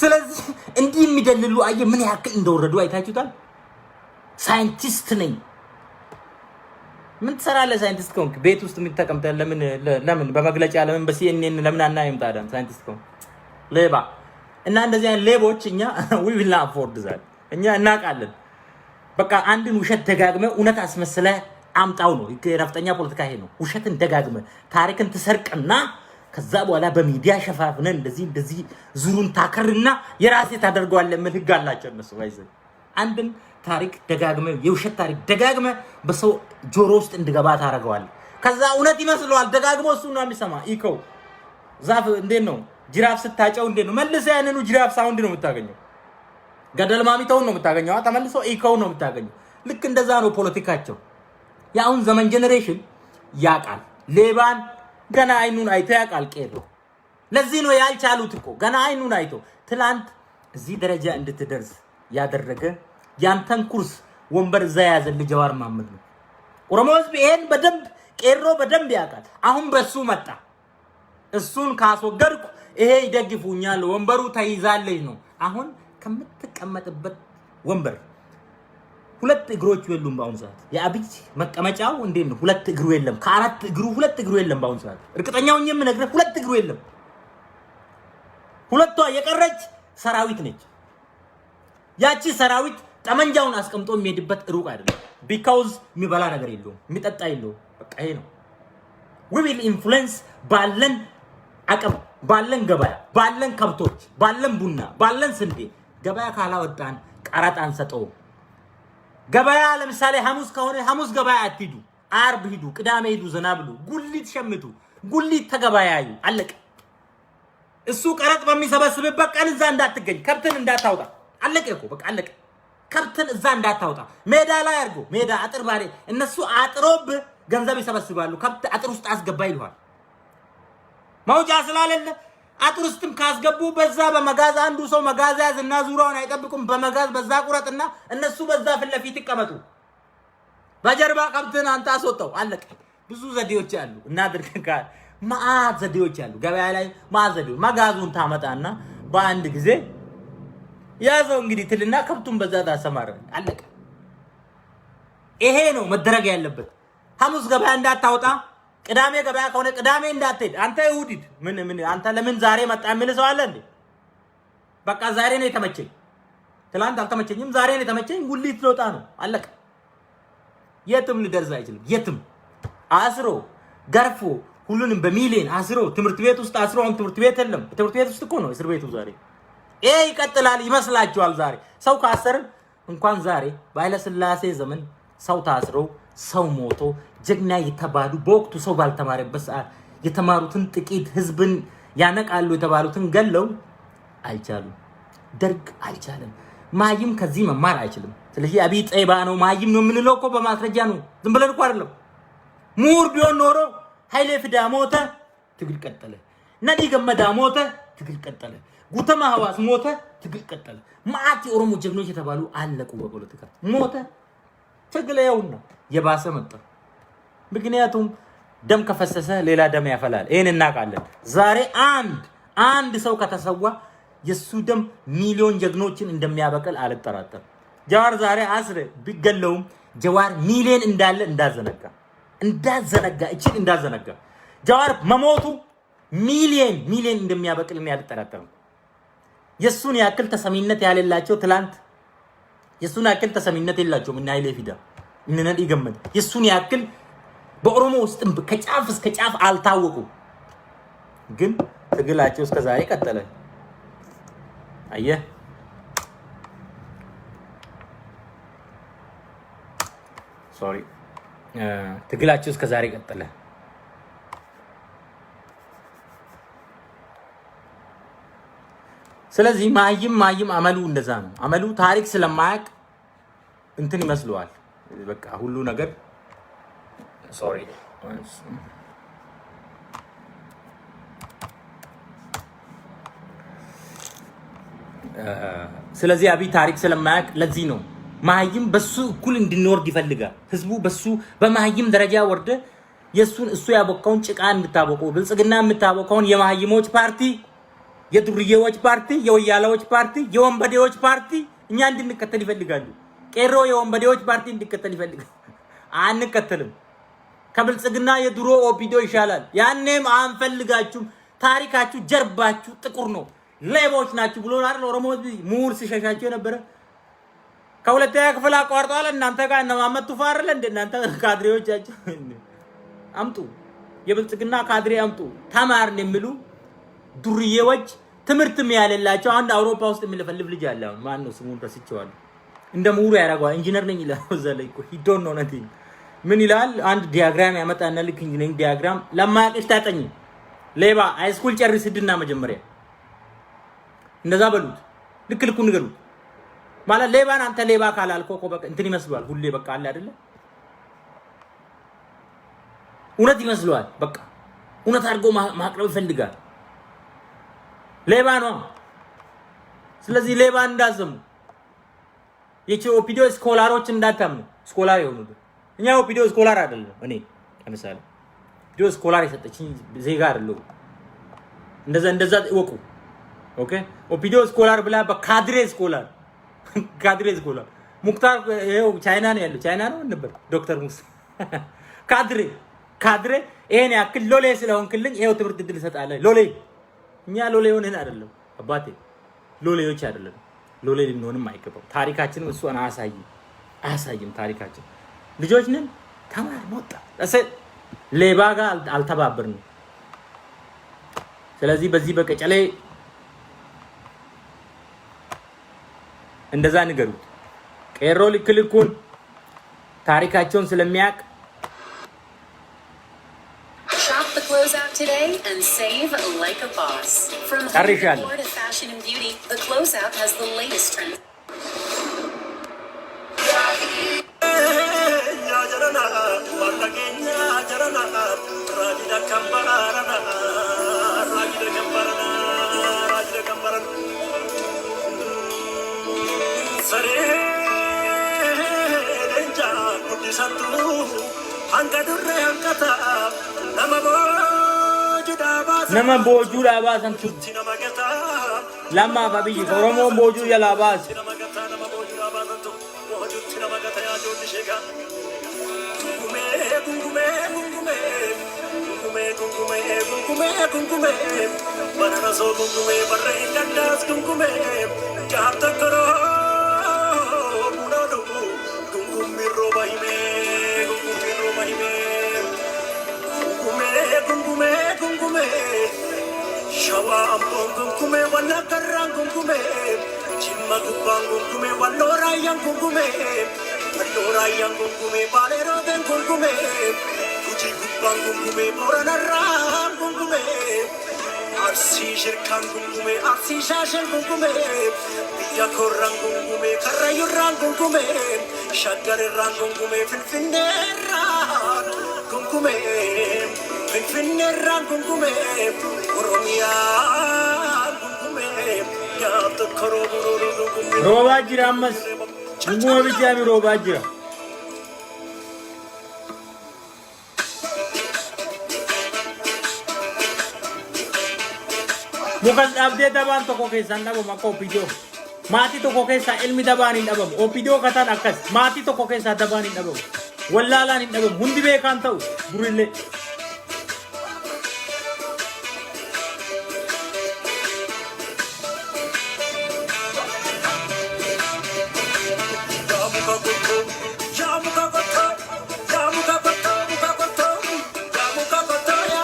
Speaker 2: ስለዚህ እንዲህ የሚደልሉ አየ ምን ያክል እንደወረዱ አይታችሁታል ሳይንቲስት ነኝ ምን ትሰራለህ ሳይንቲስት ኮንክ ቤት ውስጥ የምትተቀምጠ ለምን በመግለጫ ለምን በሲኤንኤን ለምን አናይም ታዲያ ሳይንቲስት ኮንክ ሌባ እና እንደዚህ አይነት ሌቦች እኛ we will not afford that እኛ እናቃለን በቃ አንድን ውሸት ደጋግመ እውነት አስመስለ አምጣው ነው የረፍተኛ ፖለቲካ ይሄ ነው ውሸትን ደጋግመ ታሪክን ተሰርቅና ከዛ በኋላ በሚዲያ ሸፋፍነ እንደዚህ ዙሩን ታከርና የራሴ ታደርገዋለህ ምን ህግ አላቸው እነሱ ባይዘ አንድን ታሪክ ደጋግመ የውሸት ታሪክ ደጋግመ በሰው ጆሮ ውስጥ እንድገባ ታረጋዋለህ ከዛ እውነት ይመስለዋል ደጋግሞ እሱ ነው የሚሰማ ኢኮ ዛፍ እንዴት ነው ጅራፍ ስታጨው እንዴት ነው መልሰ ያንኑ ጅራፍ ሳውንድ ነው የምታገኘው ገደል ማሚታውን ነው የምታገኘው ተመልሶ ኢኮው ነው የምታገኘው ልክ እንደዛ ነው ፖለቲካቸው ያውን ዘመን ጄነሬሽን ያቃል ሌባን ገና አይኑን አይቶ ያቃል ቄሮ ለዚህ ነው ያልቻሉት እኮ ገና አይኑን አይቶ ትላንት እዚህ ደረጃ እንድትደርስ ያደረገ ያንተን ኩርስ ወንበር ዘያዘል ጀዋር ማመድ ነው ኦሮሞ ህዝብ ይሄን በደንብ ቄሮ በደንብ ያቃል አሁን በሱ መጣ እሱን ካስወገድኩ ይሄ ይደግፉኛል ወንበሩ ተይዛለኝ ነው አሁን ከምትቀመጥበት ወንበር ሁለት እግሮች የሉም በአሁን ሰዓት። የአብይ መቀመጫው እንዴት ነው? ሁለት እግሩ የለም። ከአራት እግሩ ሁለት እግሩ የለም በአሁን ሰዓት። እርግጠኛው የምነግርህ ሁለት እግሩ የለም። ሁለቷ የቀረች ሰራዊት ነች። ያቺ ሰራዊት ጠመንጃውን አስቀምጦ የሚሄድበት ሩቅ አይደለም። ቢካውዝ የሚበላ ነገር የለውም፣ የሚጠጣ የለውም። በቃ ይሄ ነው። we will influence ባለን አቅም፣ ባለን ገበያ፣ ባለን ከብቶች፣ ባለን ቡና፣ ባለን ስንዴ ገበያ ካላወጣን ቀረጥ አንሰጠውም። ገበያ ለምሳሌ ሐሙስ ከሆነ ሐሙስ ገበያ አትሂዱ፣ አርብ ሂዱ፣ ቅዳሜ ሂዱ፣ ዘና ብሉ፣ ጉሊት ሸምቱ፣ ጉሊት ተገበያዩ። አለቀ። እሱ ቀረጥ በሚሰበስብበት ቀን እዛ እንዳትገኝ፣ ከብትን እንዳታውጣ። አለቀ እኮ በቃ አለቀ። ከብትን እዛ እንዳታውጣ። ሜዳ ላይ አድርጎ ሜዳ አጥር ባሬ እነሱ አጥሮብ ገንዘብ ይሰበስባሉ። ከብት አጥር ውስጥ አስገባ ይሏል። መውጫ ስላልለ አጥር ውስጥም ካስገቡ በዛ በመጋዝ አንዱ ሰው መጋዝ ያዝና ዙሪያውን አይጠብቁም። በመጋዝ በዛ ቁረጥና እነሱ በዛ ፊት ለፊት ይቀመጡ። በጀርባ ከብትን አንተ አስወጣው። አለቀ። ብዙ ዘዴዎች አሉ እናድርግ ካል ማአት ዘዴዎች አሉ። ገበያ ላይ ማአት ዘዴዎች። መጋዙን ታመጣና በአንድ ጊዜ ያዘው እንግዲህ ትልና ከብቱን በዛ ታሰማረ። አለቀ። ይሄ ነው መደረግ ያለበት። ሐሙስ ገበያ እንዳታወጣ፣ ቅዳሜ ገበያ ከሆነ ቅዳሜ እንዳትሄድ። አንተ ይሁዲድ ምን አንተ ለምን ዛሬ መጣ የሚል ሰው አለ እንዴ? በቃ ዛሬ ነው የተመቸኝ፣ ትላንት አልተመቸኝም፣ ዛሬ ነው የተመቸኝ። ጉሊት ልወጣ ነው። አለቀ። የትም ሊደርስ አይችልም። የትም አስሮ ገርፎ ሁሉንም በሚሊዮን አስሮ ትምህርት ቤት ውስጥ አስሮ አሁን ትምህርት ቤት የለም። ትምህርት ቤት ውስጥ እኮ ነው እስር ቤቱ ዛሬ። ይሄ ይቀጥላል ይመስላችኋል? ዛሬ ሰው ካሰርን እንኳን ዛሬ በኃይለ ሥላሴ ዘመን ሰው ታስሮ ሰው ሞቶ ጀግና የተባሉ በወቅቱ ሰው ባልተማረበት ሰዓት የተማሩትን ጥቂት ህዝብን ያነቃሉ የተባሉትን ገለው አይቻሉም። ደርግ አይቻለም። ማይም ከዚህ መማር አይችልም። ስለዚህ አብይ ጸይባ ነው ማይም ነው የምንለው እኮ በማስረጃ ነው። ዝም ብለን እኮ አይደለም። ምሁር ቢሆን ኖሮ ኃይሌ ፊዳ ሞተ፣ ትግል ቀጠለ። ነዲ ገመዳ ሞተ፣ ትግል ቀጠለ። ጉተማ ሐዋስ ሞተ፣ ትግል ቀጠለ። ማአት የኦሮሞ ጀግኖች የተባሉ አለቁ በፖለቲካ ሞተ። ትግል ያውና የባሰ መጣ። ምክንያቱም ደም ከፈሰሰ ሌላ ደም ያፈላል። ይሄን እናውቃለን። ዛሬ አንድ ሰው ከተሰዋ የሱ ደም ሚሊዮን ጀግኖችን እንደሚያበቅል አልጠራጠርም። ጀዋር ዛሬ አስረ ቢገለውም ጀዋር ሚሊዮን እንዳለ እንዳዘነጋ እቺን እንዳዘነጋ ጀዋር መሞቱ ሚሊዮን እንደሚያበቅል እኔ አልጠራጠርም። የሱን ያክል ተሰሚነት ያለላቸው ትላንት የሱን ያክል ተሰሚነት የላቸውም። እና ኃይሌ ፊዳ እነነን ይገመድ የሱን ያክል በኦሮሞ ውስጥ ከጫፍ እስከ ጫፍ አልታወቁ። ግን ትግላቸው እስከ ዛሬ ቀጠለ። አየህ ትግላቸው እስከ ዛሬ ቀጠለ። ስለዚህ ማይም አመሉ እንደዛ ነው። አመሉ ታሪክ ስለማያቅ እንትን ይመስለዋል። በቃ ሁሉ ነገር ስለዚህ አብይ ታሪክ ስለማያቅ ለዚህ ነው ማይም በሱ እኩል እንድንወርድ ይፈልጋል። ህዝቡ በሱ በማይም ደረጃ ወርደ የሱን እሱ ያቦካውን ጭቃ እንድታቦቁ ብልጽግና የምታቦካውን የማይሞች ፓርቲ፣ የዱርዬዎች ፓርቲ፣ የወያላዎች ፓርቲ፣ የወንበዴዎች ፓርቲ እኛ እንድንከተል ይፈልጋሉ። ቄሮ የወንበዴዎች ፓርቲ እንድንከተል ይፈልጋሉ። አንከተልም። ከብልጽግና የድሮ ኦፒዲዮ ይሻላል። ያኔም አንፈልጋችሁም። ታሪካችሁ ጀርባችሁ ጥቁር ነው፣ ሌቦች ናችሁ ብሎናል። ኦሮሞ ሙር ሲሸሻቸው የነበረ ከሁለተኛ ክፍል አቋርጧል። እናንተ ጋር እነማመት ቱፋር አለ እንደ እናንተ ካድሬዎቻችሁ አምጡ፣ የብልጽግና ካድሬ አምጡ። ተማርን የሚሉ ዱርዬዎች ትምህርትም ያለላቸው አንድ አውሮፓ ውስጥ የሚለፈልፍ ልጅ አለ። ማን ነው ስሙን ረስቼዋለሁ። እንደ ምሁሩ ያደርገዋል። ኢንጂነር ነኝ ይላል። ወዘለይ እኮ ሂ ዶንት ኖ ነቲንግ። ምን ይላል? አንድ ዲያግራም ያመጣና ልክ ኢንጂነሪንግ ዲያግራም ለማያውቅሽ ታጠኝ። ሌባ ሃይስኩል ጨርስ ሂድና መጀመሪያ እንደዛ በሉት። ልክ ንገሩት ማለት ሌባን አንተ ሌባ ካላልከው እኮ በቃ እንትን ይመስሏል። ሁሌ በቃ አለ አይደለ? እውነት ይመስሏል። በቃ እውነት አድርጎ ማቅረብ ይፈልጋል። ሌባ ነው። ስለዚህ ሌባ እንዳዘሙ የኦፒዲዮ ስኮላሮች እንዳታምኑ። ስኮላር የሆኑት እኛ ኦፒዲዮ ስኮላር አይደለም። እኔ ለምሳሌ ኦፒዲዮ ስኮላር የሰጠችኝ ዜጋ አይደለም። እንደዛ ይወቁ። ኦኬ ኦፒዲዮ ስኮላር ብላ በካድሬ ስኮላር ሙክታር ይሄው ቻይና ነው ያለው ቻይና ነው ነበር ዶክተር ሙሳ ካድሬ ይሄን ያክል ሎሌ ስለሆንክልኝ ይሄው ትምህርት እድል እሰጣለሁ ሎሌ እኛ ሎሌ ሆነን አይደለም አባቴ ሎሌዎች አይደለም ሎሌ ልንሆንም አይገባም ታሪካችንን እሱ አያሳይም ታሪካችን ልጆች ነን ተማር ሞጣ ሌባ ጋር አልተባበርንም ስለዚህ በዚህ በቀጨሌ እንደዛ ንገሩት ቄሮ ልክልኩን ታሪካቸውን ስለሚያቅ
Speaker 3: Shop the closeout today and save like a boss. From home decor to fashion and beauty, the closeout has the latest trends.
Speaker 2: nama boju labasan tu lama babi oromo boju ya labas
Speaker 1: Shawa ampon gungume wala karang gungume Chimma gupang gungume walora yang gungume balero ben gungume Uji gupang gungume borana ram gungume Arsi shirkan gungume arsi shashan gungume Biya korang gungume karayurang gungume Shagare rang gungume filfinne rang gungume Filfinne rang gungume Oromia gungume Yaab karo guru gungume
Speaker 2: roba jira ammas gungume bijami roba jira mukas abde daban to ko kesan nabo mako video mati to ko kesa ilmi daban in abam o video katan akas mati to ko kesa daban in abam wallala in abam hundi be kan taw burille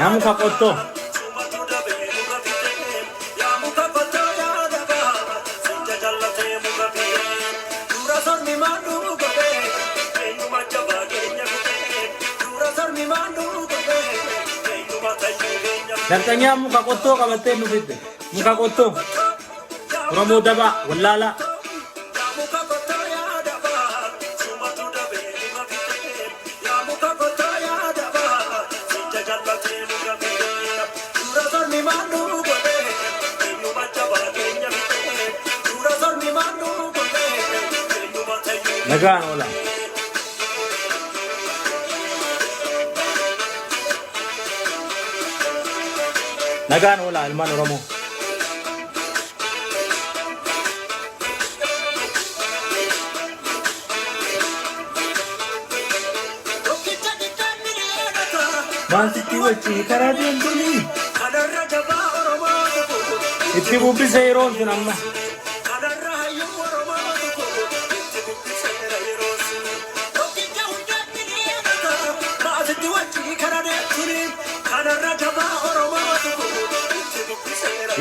Speaker 2: Kamu kakoto. Datanya muka koto kabate nufite. Muka koto. Oromo daba wallala. Nagaan wala. Nagaan wala ilman Oromo. Masiti wachi karadin duni. Itti bubbi seiron sunamma.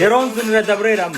Speaker 2: Yeron sun dabre ram.